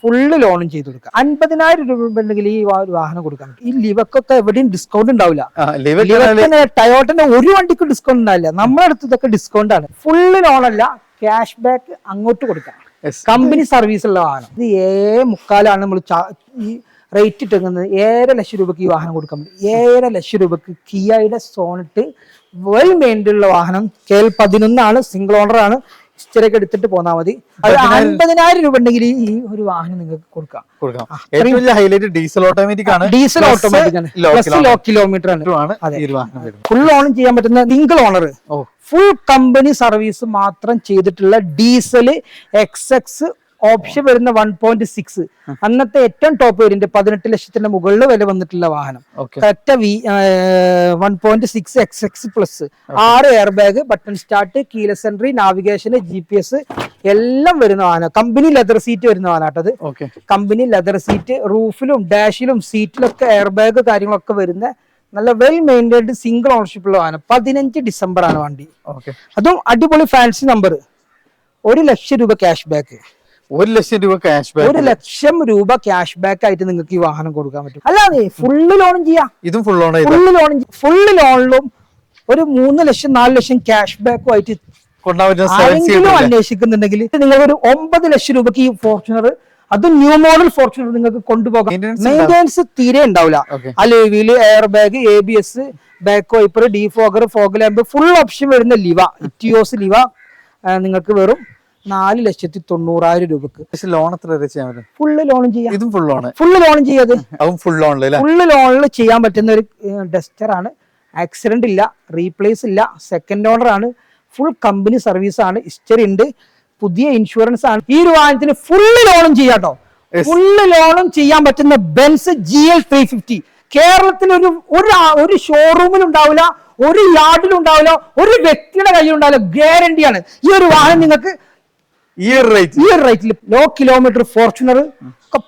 Full ലോണും ചെയ്ത് കൊടുക്കാം. 50,000 രൂപ ഉണ്ടെങ്കിൽ ഈ ഒരു വാഹനം കൊടുക്കാൻ പറ്റും. ഈ ലിവക്കൊക്കെ എവിടെയും ഡിസ്കൗണ്ട് ഉണ്ടാവില്ല. ടയോട്ടന്റെ ഒരു വണ്ടിക്കും ഡിസ്കൗണ്ട് ഉണ്ടാവില്ല. നമ്മുടെ അടുത്ത് ഇതൊക്കെ ഡിസ്കൗണ്ട് ആണ്. ഫുള്ള് ലോണല്ല, ക്യാഷ് ബാക്ക് അങ്ങോട്ട് കൊടുക്കാം. കമ്പനി സർവീസ് ഉള്ള വാഹനം. ഇത് 7.25 നമ്മൾ ഈ റേറ്റ് ഇട്ടിരിക്കുന്നത്. 7.5 ലക്ഷം രൂപക്ക് ഈ വാഹനം കൊടുക്കാൻ പറ്റും. 7.5 ലക്ഷം രൂപക്ക് കിയയുടെ സോണറ്റ് വെൽ മെയിൻഡ് ഉള്ള വാഹനം. KL11 ആണ്, സിംഗിൾ ഓണർ ആണ്. ഹിസ്റ്ററിയൊക്കെ എടുത്തിട്ട് പോന്നാൽ മതി. അത് 50,000 രൂപ ഉണ്ടെങ്കിൽ ഈ ഒരു വാഹനം നിങ്ങൾക്ക് കൊടുക്കാം. ഡീസൽ ഓട്ടോമാറ്റിക് ആണ്. ഡീസൽ ഓട്ടോമാറ്റിക് ആണ്, ലോ കിലോമീറ്റർ ആണ്. ഫുൾ ഓൺ ചെയ്യാൻ പറ്റുന്ന single owner, full company service മാത്രം ചെയ്തിട്ടുള്ള ഡീസൽ XX ഓപ്ഷൻ വരുന്ന 1.6 അന്നത്തെ ഏറ്റവും ടോപ്പ് വേരിയന്റ് 18 ലക്ഷത്തിന്റെ മുകളിൽ വില വന്നിട്ടുള്ള വാഹനം. Correct 1.6 XX plus 6 air bag, button start, keyless entry, navigation, GPS എല്ലാം വരുന്ന വാഹനം. കമ്പനി ലെതർ സീറ്റ് വരുന്ന വാഹനമാട്ടത്. കമ്പനി ലെതർ സീറ്റ്, റൂഫിലും ഡാഷിലും സീറ്റിലൊക്കെ എയർ ബാഗ് കാര്യങ്ങളൊക്കെ വരുന്ന നല്ല വെൽ മെയിൻറ്റൈൻഡ് സിംഗിൾ ഓണർഷിപ്പ് ഉള്ള വാഹനം. 15 ഡിസംബർ ആണ് വണ്ടി. അതും അടിപൊളി ഫാൻസി നമ്പർ. 1 ലക്ഷം രൂപ ക്യാഷ് ബാക്ക്. 1 ലക്ഷം രൂപ ക്യാഷ് ബാക്ക്. 1 ലക്ഷം രൂപ ക്യാഷ് ബാക്ക് ആയിട്ട് നിങ്ങൾക്ക് ഈ വാഹനം കൊടുക്കാൻ പറ്റും. അല്ലാതെ ഫുള്ള് ലോണും ചെയ്യാം. ഇതും ഫുൾ ലോൺ. ഫുള്ള് ലോണിലും ഒരു 3 ലക്ഷം 4 ലക്ഷം ക്യാഷ് ബാക്കും ആയിട്ട് ആരെങ്കിലും അന്വേഷിക്കുന്നുണ്ടെങ്കിൽ നിങ്ങൾക്ക് ഒരു 9 ലക്ഷം രൂപക്ക് ഈ ഫോർച്യൂണർ, അത് ന്യൂ മോഡൽ ഫോർച്യൂണർ നിങ്ങൾക്ക് കൊണ്ടുപോകാം. മെയിൻ്റെനൻസ് തീരെ ഉണ്ടാവില്ല. Alloy, air bag, ABS, back wiper, defogger, fog lamp, full option വരുന്ന ലിവ, ഇറ്റിയോസ് ലിവ നിങ്ങൾക്ക് വെറും 4,90,000 രൂപക്ക്. ലോൺ എത്ര ചെയ്യാൻ പറ്റും? ഫുള്ള് ലോണും ചെയ്യാം. ഇതും ഫുൾ ലോൺ. ഫുള്ള് ലോണും ചെയ്യാതെ ഫുള്ള് ലോണിൽ ചെയ്യാൻ പറ്റുന്ന ഒരു ഡസ്റ്റർ ആണ്. ആക്സിഡന്റ് ഇല്ല, റീപ്ലേസ് ഇല്ല, സെക്കൻഡ് ഓണർ ആണ്, ഫുൾ കമ്പനി സർവീസ് ആണ്, ഹിസ്റ്ററി ഉണ്ട്, പുതിയ ഇൻഷുറൻസ് ആണ്. ഈ ഒരു വാഹനത്തിന് ഫുള്ള് ലോണും ചെയ്യാട്ടോ. ഫുള്ള് ലോണും ചെയ്യാൻ പറ്റുന്ന ബെൻസ് GL 350 കേരളത്തിൽ ഒരു ഷോറൂമിലും ഉണ്ടാവില്ല, ഒരു യാർഡിലും ഉണ്ടാവില്ല, ഒരു വ്യക്തിയുടെ കയ്യിൽ ഉണ്ടാവില്ല. ഗ്യാരണ്ടിയാണ്. ഈ ഒരു വാഹനം നിങ്ങൾക്ക് ഈ ഒരു റേറ്റിൽ ലോ കിലോമീറ്റർ ഫോർച്യൂണർ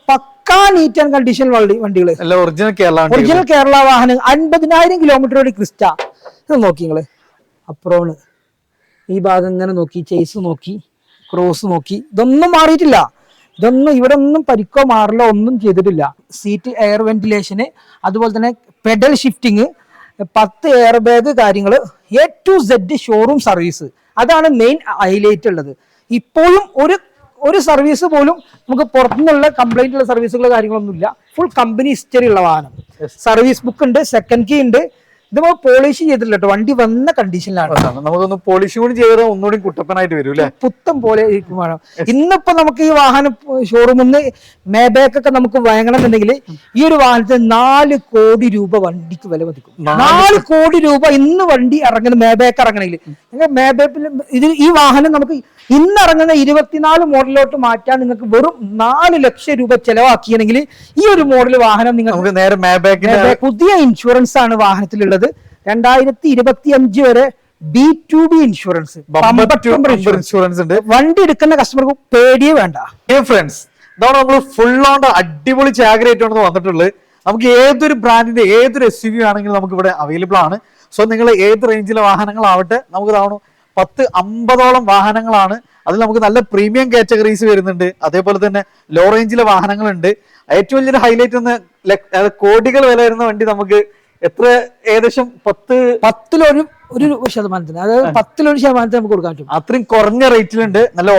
പക്കാ നീറ്റ് ആൻഡ് കണ്ടീഷൻ വണ്ടികൾ, ഒറിജിനൽ കേരള വാഹനം. 50,000 കിലോമീറ്റർ ഒരു ക്രിസ്റ്റ. ഇത് നോക്കി നിങ്ങള്, അപ്രോണ് ഈ ഭാഗം ഇങ്ങനെ നോക്കി, ചേസ് നോക്കി, ക്രോസ് നോക്കി, ഇതൊന്നും മാറിയിട്ടില്ല. ഇവിടെ ഒന്നും പരിക്കോ മാറില്ലോ ഒന്നും ചെയ്തിട്ടില്ല. സീറ്റ് എയർ വെന്റിലേഷന്, അതുപോലെ തന്നെ പെഡൽ ഷിഫ്റ്റിങ്, 10 എയർ ബാഗ് കാര്യങ്ങൾ, A to Z showroom service. അതാണ് മെയിൻ ഹൈലൈറ്റ് ഉള്ളത്. ഇപ്പോഴും ഒരു സർവീസ് പോലും നമുക്ക് പുറത്തുനിന്നുള്ള കംപ്ലൈന്റ് ഉള്ള സർവീസുകളോ കാര്യങ്ങളൊന്നുമില്ല. ഫുൾ കമ്പനി ഹിസ്റ്ററി ഉള്ള വാഹനം. സർവീസ് ബുക്ക് ഉണ്ട്, സെക്കൻഡ് കീ ഉണ്ട്. ഇത് പോളിഷ് ചെയ്തിട്ടില്ല കേട്ടോ, വണ്ടി വന്ന കണ്ടീഷനിലാണ്. നമുക്കൊന്ന് പോളിഷ് കൂടി ചെയ്താൽ ഒന്നുകൂടി കുട്ടപ്പനായിട്ട് വരും അല്ലേ, പുത്തം പോലെ വേണം. ഇന്നിപ്പോ നമുക്ക് ഈ വാഹനം ഷോറൂമിൽ നിന്ന് മേബാക്ക് ഒക്കെ നമുക്ക് വാങ്ങണമെന്നുണ്ടെങ്കിൽ ഈ ഒരു വാഹനത്തിന് 4 കോടി രൂപ വണ്ടിക്ക് വില മതിക്കും. 4 കോടി രൂപ ഇന്ന് വണ്ടി ഇറങ്ങുന്ന മേബാക്ക് ഇറങ്ങണമെങ്കിൽ. മേബാക്കിൽ ഈ വാഹനം നമുക്ക് ഇന്ന് ഇറങ്ങുന്ന 24 മോഡലിലോട്ട് മാറ്റാൻ നിങ്ങൾക്ക് വെറും 4 ലക്ഷം രൂപ ചെലവാക്കിയെങ്കിൽ ഈ ഒരു മോഡൽ വാഹനം നിങ്ങൾക്ക് നേരെ പുതിയ ഇൻഷുറൻസ് ആണ് വാഹനത്തിലുള്ളത്. 2025 വരെ B2B ഇൻഷുറൻസ് ഉണ്ട്. വണ്ടി എടുക്കുന്ന കസ്റ്റമർക്ക് പേടിയേ വേണ്ട. ഫ്രണ്ട്സ്, ഇതാണ് നമ്മൾ ഫുൾ ഓൺ അടിപൊളി ചാഗ്രേറ്റ് വന്നിട്ടുള്ളത്. നമുക്ക് ഏതൊരു ബ്രാൻഡിന്റെ ഏതൊരു SUV ആണെങ്കിലും നമുക്ക് ഇവിടെ അവൈലബിൾ ആണ്. സോ നിങ്ങൾ ഏത് റേഞ്ചിലെ വാഹനങ്ങളാവട്ടെ, നമുക്ക് ഇതാവണം 10-50ഓളം വാഹനങ്ങളാണ്. അതിൽ നമുക്ക് നല്ല പ്രീമിയം കാറ്റഗറീസ് വരുന്നുണ്ട്, അതേപോലെ തന്നെ ലോ റേഞ്ചിലെ വാഹനങ്ങളുണ്ട്. ഏറ്റവും വലിയൊരു ഹൈലൈറ്റ് ഒന്ന് കോടികൾ വില വരുന്ന വണ്ടി നമുക്ക് എത്ര, ഏകദേശം 10 ശതമാനത്തിന്, അതായത് 10% നമുക്ക് കൊടുക്കാൻ പറ്റും. അത്രയും കുറഞ്ഞ റേറ്റിലുണ്ട്. നല്ല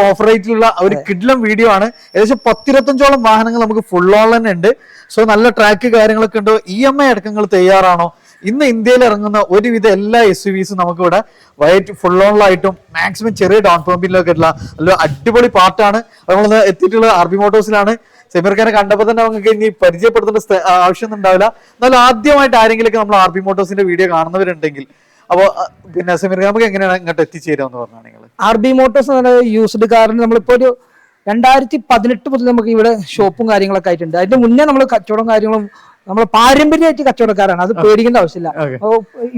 ഓഫർ റേറ്റിലുള്ള ഒരു കിഡ്ലം വീഡിയോ ആണ്. ഏകദേശം 10-25ഓളം വാഹനങ്ങൾ നമുക്ക് ഫുൾ ഓൺ തന്നെ ഉണ്ട്. സോ നല്ല ട്രാക്ക് കാര്യങ്ങളൊക്കെ ഉണ്ടോ, EMI അടക്കങ്ങൾ തയ്യാറാണോ? ഇന്ന് ഇന്ത്യയിൽ ഇറങ്ങുന്ന ഒരുവിധ എല്ലാ SUVസും നമുക്ക് ഇവിടെ വൈറ്റ് ഫുൾ ഓണിലായിട്ടും മാക്സിമം ചെറിയ ഡൗൺ പേയ്മെന്റിലൊക്കെ ഉള്ള നല്ല അടിപൊളി പാർട്ടാണ്. നമ്മൾ എത്തിയിട്ടുള്ള RB മോട്ടോഴ്സിലാണ്. സെമീർ ഖാനെ കണ്ടപ്പോൾ തന്നെ നമുക്ക് ഇനി പരിചയപ്പെടുത്തേണ്ട ആവശ്യമൊന്നും ഉണ്ടാവില്ല. എന്നാലും ആദ്യമായിട്ട് ആരെങ്കിലും നമ്മൾ RB മോട്ടോഴ്സിന്റെ വീഡിയോ കാണുന്നവരുണ്ടെങ്കിൽ, അപ്പോൾ പിന്നെ സെമീർ ഖാൻ നമുക്ക് എങ്ങനെയാണ് ഇങ്ങോട്ട് എത്തിച്ചേരാന്ന് പറഞ്ഞാൽ നിങ്ങൾ RB മോട്ടോഴ്സ് യൂസ്ഡ് കാറിന് നമ്മളിപ്പോ ഒരു 2018 മുതൽ നമുക്ക് ഇവിടെ ഷോപ്പും കാര്യങ്ങളൊക്കെ ആയിട്ടുണ്ട്. അതിന്റെ മുന്നേ നമ്മൾ കച്ചവടം കാര്യങ്ങളും നമ്മൾ പാരമ്പര്യമായിട്ട് കച്ചവടക്കാരാണ്, അത് പേടിക്കേണ്ട ആവശ്യമില്ല.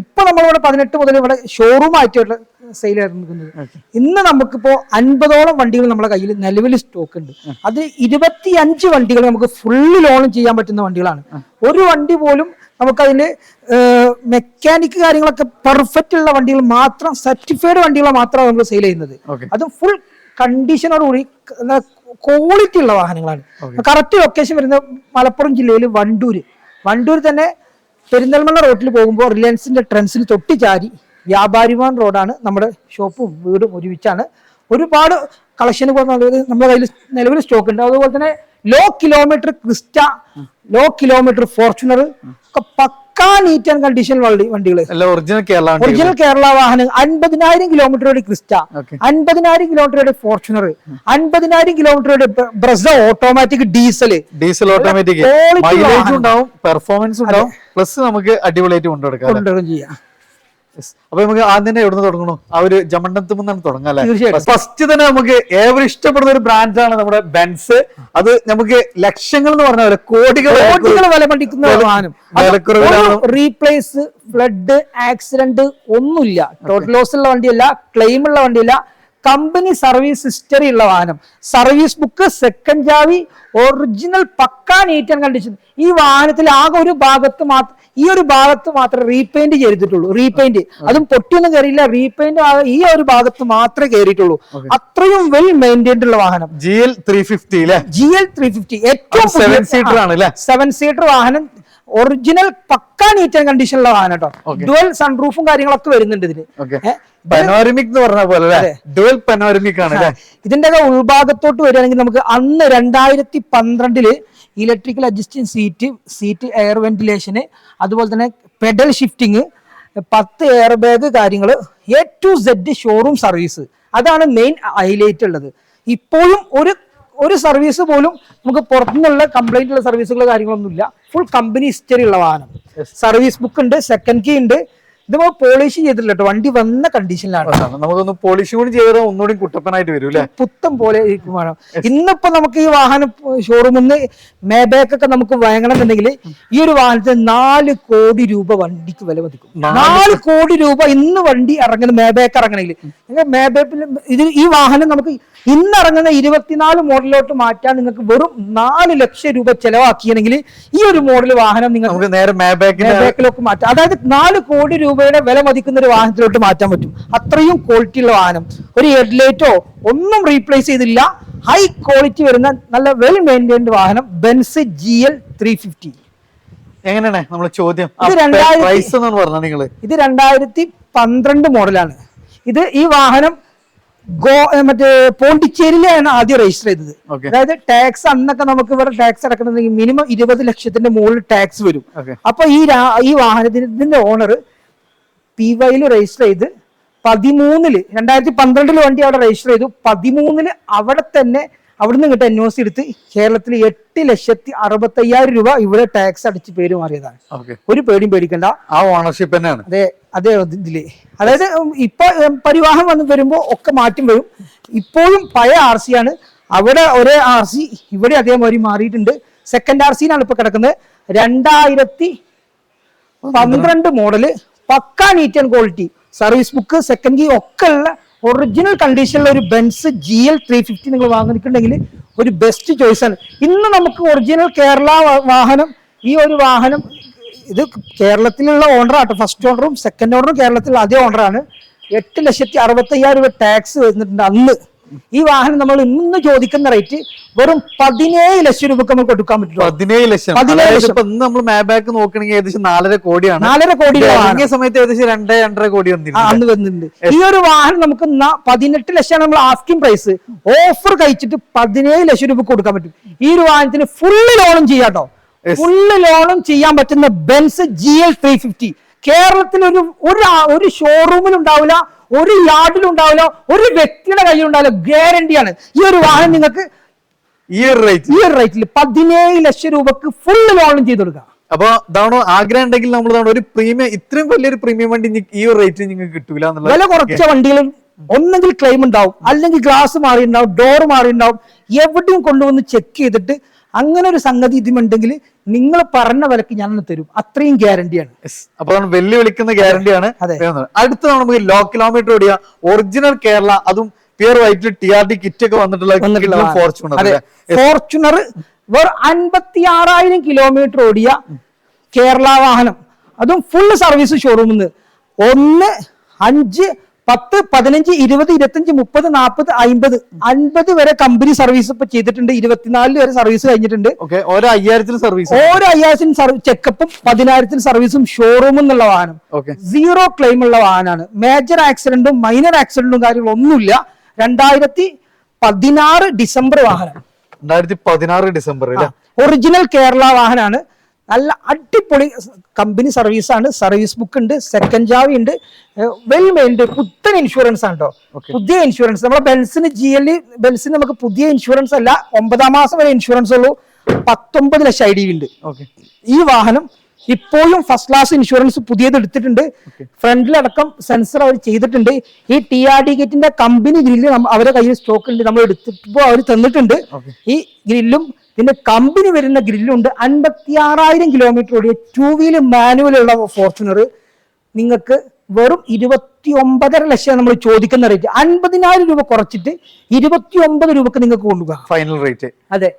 ഇപ്പൊ നമ്മളിവിടെ 18 മുതൽ ഇവിടെ ഷോറൂം ആയിട്ടുള്ള സെയിൽ ആയിരിക്കുന്നത്. ഇന്ന് നമുക്കിപ്പോ 50ഓളം വണ്ടികൾ നമ്മുടെ കയ്യിൽ നിലവിൽ സ്റ്റോക്ക് ഉണ്ട്. അത് 25 വണ്ടികൾ നമുക്ക് ഫുള്ള് ലോൺ ചെയ്യാൻ പറ്റുന്ന വണ്ടികളാണ്. ഒരു വണ്ടി പോലും നമുക്കതിന്റെ മെക്കാനിക് കാര്യങ്ങളൊക്കെ പെർഫെക്റ്റ് ഉള്ള വണ്ടികൾ മാത്രം, സർട്ടിഫൈഡ് വണ്ടികൾ മാത്രമാണ് നമ്മൾ സെയിൽ ചെയ്യുന്നത്. അതും ഫുൾ കണ്ടീഷനോടുകൂടി ക്വാളിറ്റി ഉള്ള വാഹനങ്ങളാണ്. കറക്റ്റ് ലൊക്കേഷൻ വരുന്നത് മലപ്പുറം ജില്ലയിൽ വണ്ടൂർ തന്നെ പെരിന്തൽമണ്ണ റോഡിൽ പോകുമ്പോൾ റിലയൻസിന്റെ ട്രെൻഡ്സിൽ തൊട്ടി ചാരി വ്യാപാരിമാൻ റോഡാണ്. നമ്മുടെ ഷോപ്പും വീടും ഒരുമിച്ചാണ്. ഒരുപാട് കളക്ഷന് നമ്മുടെ കയ്യിൽ നിലവിൽ സ്റ്റോക്ക് ഉണ്ട്. അതുപോലെ തന്നെ low kilometre Crysta, low kilometre Fortuner ഒക്കെ പക്കാ നീറ്റ് ആൻഡ് കണ്ടീഷൻ വണ്ടികൾ, ഒറിജിനൽ കേരള വാഹനം. 50,000 കിലോമീറ്ററുടെ ക്രിസ്റ്റ, 50,000 കിലോമീറ്ററുടെ ഫോർച്യൂണർ, 50,000 കിലോമീറ്ററുടെ ബ്രസ ഓട്ടോമാറ്റിക് ഡീസൽ ഓട്ടോമാറ്റിക് ഉണ്ടാവും, പെർഫോമൻസ് ഉണ്ടാവും, പ്ലസ് നമുക്ക് അടിപൊളിയായിട്ട് കൊണ്ടുവരാം ചെയ്യാം. അപ്പൊ നമുക്ക് ആദ്യം തന്നെ എവിടെ നിന്ന് തുടങ്ങണോ? ആ ഒരു ജമണ്ടത്ത് നിന്നാണ് തുടങ്ങാം അല്ലെ? ഫസ്റ്റ് തന്നെ നമുക്ക് ഏവരും ഇഷ്ടപ്പെടുന്ന ഒരു ബ്രാൻഡാണ് നമ്മുടെ ബെൻസ്. അത് നമുക്ക് ലക്ഷങ്ങൾ എന്ന് പറഞ്ഞ പോലെ കോടികൾ വില പഠിക്കുന്ന വാഹനം. റീപ്ലേസ്, ഫ്ലഡ്, ആക്സിഡന്റ് ഒന്നുമില്ല. ടോട്ടൽ ലോസ് ഉള്ള വണ്ടിയല്ല, ക്ലെയിം ഉള്ള വണ്ടിയല്ല. കമ്പനി സർവീസ് ഹിസ്റ്ററി ഉള്ള വാഹനം, സർവീസ് ബുക്ക്, സെക്കൻഡ് ചാവി, ഒറിജിനൽ പക്കാ നീറ്റ് ആൻഡ് കണ്ടീഷൻ. ഈ വാഹനത്തിൽ ആകെ ഒരു ഭാഗത്ത് മാത്രം, ഈ ഒരു ഭാഗത്ത് മാത്രമേ റീപെയിന്റ് ചെയ്തിട്ടുള്ളൂ. റീപെയിന്റ്, അതും പൊട്ടിയൊന്നും കയറിയില്ല. റീപെയിന്റ് ഈ ഒരു ഭാഗത്ത് മാത്രമേ കയറിയിട്ടുള്ളൂ. അത്രയും വെൽ മെയിൻറ്റൈൻഡ് ഉള്ള വാഹനം. GL 350 ഏറ്റവും 7 സീറ്റർ വാഹനം. ഒറിജിനൽ പക്കാ നീറ്റ് ആൻഡ് കണ്ടീഷനുള്ള വാഹനം കേട്ടോ. ഡുവൽ സൺറൂഫും കാര്യങ്ങളൊക്കെ വരുന്നുണ്ട് ഇതിന്. പനോരമിക് എന്ന് പറഞ്ഞ പോലെ ഡുവൽ പനോരമിക് ആണ്. ഇതിന്റെ ഉൾഭാഗത്തോട്ട് വരികയാണെങ്കിൽ നമുക്ക് അന്ന് 2012 ഇലക്ട്രിക്കൽ അഡ്ജസ്റ്റിംഗ് സീറ്റ്, എയർ വെന്റിലേഷന്, അതുപോലെ തന്നെ പെഡൽ ഷിഫ്റ്റിംഗ്, 10 എയർ ബാഗ് കാര്യങ്ങൾ, A to Z showroom service. അതാണ് മെയിൻ ഹൈലൈറ്റ് ഉള്ളത്. ഇപ്പോഴും ഒരു സർവീസ് പോലും നമുക്ക് പുറത്തുനിന്നുള്ള കംപ്ലൈന്റ് ഉള്ള സർവീസുകളോ കാര്യങ്ങളൊന്നുമില്ല. ഫുൾ കമ്പനി ഹിസ്റ്ററി ഉള്ള വാഹനം. സർവീസ് ബുക്ക് ഉണ്ട്, സെക്കൻഡ് കീ ഉണ്ട്. ഇത് പോളിഷ് ചെയ്തിട്ടില്ല കേട്ടോ, വണ്ടി വന്ന കണ്ടീഷനിലാണ്. നമുക്കൊന്ന് പോളിഷ് കൂടി ചെയ്താൽ ഒന്നുകൂടി കുട്ടപ്പനായിട്ട് വരും അല്ലെ, പുത്തം പോലെ വേണം. ഇന്നിപ്പോ നമുക്ക് ഈ വാഹനം ഷോറൂമിൽ നിന്ന് മേബാക്ക് ഒക്കെ നമുക്ക് വാങ്ങണമെന്നുണ്ടെങ്കിൽ ഈ ഒരു വാഹനത്തിന് 4 കോടി രൂപ വണ്ടിക്ക് വില മതിക്കും. 4 കോടി രൂപ ഇന്ന് വണ്ടി ഇറങ്ങുന്ന മേബാക്ക് ഇറങ്ങണമെങ്കിൽ. മേബാക്കിൽ ഈ വാഹനം നമുക്ക് ഇന്ന് ഇറങ്ങുന്ന 24 മോഡലിലോട്ട് മാറ്റാൻ നിങ്ങൾക്ക് വെറും 4 ലക്ഷം രൂപ ചെലവാക്കിയെങ്കിൽ ഈ ഒരു മോഡൽ വാഹനം നിങ്ങൾക്ക് നേരെ മേബാക്കിലേക്ക് മാറ്റാം. അതായത് 4 കോടി രൂപയുടെ വില മതിക്കുന്ന ഒരു വാഹനത്തിലോട്ട് മാറ്റാൻ പറ്റും. അത്രയും ക്വാളിറ്റി ഉള്ള വാഹനം. ഒരു ഹെഡ്ലൈറ്റോ ഒന്നും റീപ്ലേസ് ചെയ്തില്ല. ഹൈ ക്വാളിറ്റി വരുന്ന നല്ല വെൽ മെയിൻറ്റൈൻഡ് വാഹനം ബെൻസ് GL 350. എങ്ങനെയാണ് നമ്മൾ ചോദ്യം? ഇത് 2012 മോഡലാണ്. ഈ വാഹനം മറ്റേ പോണ്ടിച്ചേരിയിലാണ് ആദ്യം രജിസ്റ്റർ ചെയ്തത്. അതായത് ടാക്സ് അന്നൊക്കെ നമുക്ക് ഇവിടെ ടാക്സ് അടക്കണമെങ്കിൽ മിനിമം 20 ലക്ഷത്തിന്റെ മുകളിൽ ടാക്സ് വരും. അപ്പൊ ഈ വാഹനത്തിന്റെ ഓണർ PY രജിസ്റ്റർ ചെയ്ത് 2012 വണ്ടി അവിടെ രജിസ്റ്റർ ചെയ്തു. 2013 അവിടെ തന്നെ അവിടുന്ന് ഇങ്ങോട്ട് NOC എടുത്ത് കേരളത്തിൽ 8,60,000 രൂപ ഇവിടെ ടാക്സ് അടിച്ച് പേര് മാറിയതാണ്. ഒരു പേടിയും പേടിക്കണ്ട, ആ ഓണർഷിപ്പ് തന്നെയാണ്. അതേ ഇതില്. അതായത് ഇപ്പൊ പരിവാഹം വരുമ്പോ ഒക്കെ മാറ്റം വരും. ഇപ്പോഴും പഴയ RC ആണ്. അവിടെ ഒരേ RC ഇവിടെ അതേമാതിരി മാറിയിട്ടുണ്ട്. സെക്കൻഡ് RCയിലാണ് ഇപ്പൊ കിടക്കുന്നത്. 2012 മോഡല്, പക്കാ neat and quality, service book, second key ഒക്കെ ഉള്ള ഒറിജിനൽ കണ്ടീഷനിലുള്ള ഒരു ബെൻസ് GL 350 നിങ്ങൾ വാങ്ങിയിട്ടുണ്ടെങ്കിൽ ഒരു ബെസ്റ്റ് ചോയ്സ് ആണ്. ഇന്ന് നമുക്ക് ഒറിജിനൽ കേരള വാഹനം, ഈ ഒരു വാഹനം ഇത് കേരളത്തിലുള്ള ഓണറാട്ടോ. ഫസ്റ്റ് ഓണറും സെക്കൻഡ് ഓണറും കേരളത്തിലുള്ള അതേ ഓണറാണ്. 8,60,000 രൂപ ടാക്സ് വരുന്നുണ്ട് അന്ന്. ഈ വാഹനം നമ്മൾ ഇന്ന് ചോദിക്കുന്ന റേറ്റ് വെറും 17 ലക്ഷം രൂപ നമുക്ക് കൊടുക്കാൻ പറ്റും. 17 ലക്ഷം നമ്മൾ മാബാക്ക് നോക്കണെങ്കിൽ ഏകദേശം 4.5 കോടിയാണ്. 4.5 കോടി സമയത്ത് ഏകദേശം 2-2.5 കോടി അന്ന് വന്നിട്ടുണ്ട്. ഈ ഒരു വാഹനം നമുക്ക് 18 ലക്ഷമാണ് നമ്മൾ ആസ്കിംഗ് പ്രൈസ്. ഓഫർ കഴിച്ചിട്ട് 17 ലക്ഷം രൂപ കൊടുക്കാൻ പറ്റും. ഈ ഒരു വാഹനത്തിന് ഫുള്ള് ലോണും ചെയ്യാട്ടോ. ഫുള്ള് ലോണും ചെയ്യാൻ പറ്റുന്ന ബെൻസ് GL 350 കേരളത്തിൽ ഒരു ഷോറൂമിൽ ഉണ്ടാവില്ല, ഒരു യാർഡിലും ഉണ്ടാവില്ല, ഒരു വ്യക്തിയുടെ കയ്യിലുണ്ടാവില്ല. ഗ്യാരണ്ടിയാണ്. ഈ ഒരു വാഹനം നിങ്ങൾക്ക് ഈ ഒരു റേറ്റിൽ 17 ലക്ഷം രൂപക്ക് ഫുള്ള് ലോണും ചെയ്ത് കൊടുക്കാം. അപ്പൊ ഇതാണോ ആഗ്രഹം ഉണ്ടെങ്കിൽ നമ്മൾ ഒരു പ്രീമിയം, ഇത്രയും വലിയൊരു പ്രീമിയം വണ്ടി ഈ ഒരു റേറ്റിൽ നിങ്ങൾക്ക് കിട്ടൂല. വില കുറച്ച വണ്ടികളും ഒന്നെങ്കിൽ ക്ലെയിം ഉണ്ടാവും, അല്ലെങ്കിൽ ഗ്ലാസ് മാറിയിട്ടുണ്ടാവും, ഡോർ മാറിയിട്ടുണ്ടാവും. എവിടെയും കൊണ്ടുവന്ന് ചെക്ക് ചെയ്തിട്ട് അങ്ങനെ ഒരു സംഗതി ഇതുമുണ്ടെങ്കിൽ നിങ്ങൾ പറഞ്ഞ വിലക്ക് ഞാൻ തരും. അത്രയും ഗ്യാരണ്ടിയാണ്. അപ്പൊ വെല്ലുവിളിക്കുന്ന ഗ്യാരണ്ടിയാണ്. അടുത്ത നമുക്ക് ലോ കിലോമീറ്റർ ഓടിയ ഒറിജിനൽ കേരള, അതും പ്യുർ വൈറ്റ് TRD കിറ്റ് ഒക്കെ വന്നിട്ടുള്ള ഫോർച്യൂണർ. വെറും 56,000 കിലോമീറ്റർ ഓടിയ കേരള വാഹനം, അതും ഫുൾ സർവീസ് ഷോറൂമിൽ നിന്ന്. 1, 5, 10, 15, 20, 25, 30, 40, 50, 50 വരെ കമ്പനി സർവീസ് ഇപ്പൊ ചെയ്തിട്ടുണ്ട്. 24 വരെ സർവീസ് കഴിഞ്ഞിട്ടുണ്ട്. ഓരോ 5000 സർവീസ്, ഓരോ 5000 ചെക്കപ്പും 10,000 സർവീസും ഷോറൂമിൽ നിന്നുള്ള വാഹനം. 0 ക്ലെയിം ഉള്ള വാഹനമാണ്. മേജർ ആക്സിഡന്റും മൈനർ ആക്സിഡന്റും കാര്യങ്ങളും ഒന്നുമില്ല. 2016 ഡിസംബർ വാഹനം. 2016 ഡിസംബർ ഒറിജിനൽ കേരള വാഹനമാണ്. നല്ല അടിപൊളി കമ്പനി സർവീസ് ആണ്. സർവീസ് ബുക്ക് ഉണ്ട്, സെക്കൻഡ് ചാവി ഉണ്ട്, വെൽ മെയിൻഡ്, പുത്തൻ ഇൻഷുറൻസ് ആണ് കേട്ടോ. പുതിയ ഇൻഷുറൻസ്. നമ്മളെ ബെൻസിന് ബെൻസിന് നമുക്ക് പുതിയ ഇൻഷുറൻസ് അല്ല, 9ാം മാസം വരെ ഇൻഷുറൻസ് ഉള്ളൂ. 19 ലക്ഷം ID ഉണ്ട്. ഈ വാഹനം ഇപ്പോഴും ഫസ്റ്റ് ക്ലാസ് ഇൻഷുറൻസ് പുതിയത് എടുത്തിട്ടുണ്ട്. ഫ്രണ്ടിലടക്കം സെൻസർ അവർ ചെയ്തിട്ടുണ്ട്. ഈ TRD ഗേറ്റിന്റെ കമ്പനി ഗ്രില്ല് അവരുടെ കയ്യിൽ സ്റ്റോക്ക് ഉണ്ട്. നമ്മൾ എടുത്തിപ്പോ അവർ തന്നിട്ടുണ്ട്. ഈ ഗ്രില്ലും ഇതിന്റെ കമ്പനി വരുന്ന ഗ്രില്ലുണ്ട്. 56,000 കിലോമീറ്റർ ഓടിയ 2 വീല് മാനുവലുള്ള ഫോർച്യൂണർ നിങ്ങൾക്ക് വെറും 29.5 ലക്ഷം നമ്മൾ ചോദിക്കുന്ന റേറ്റ്. 50,000 രൂപ കുറച്ചിട്ട് 29 രൂപക്ക് നിങ്ങൾക്ക് കൊണ്ടുപോകാം. Final rate. അതെ.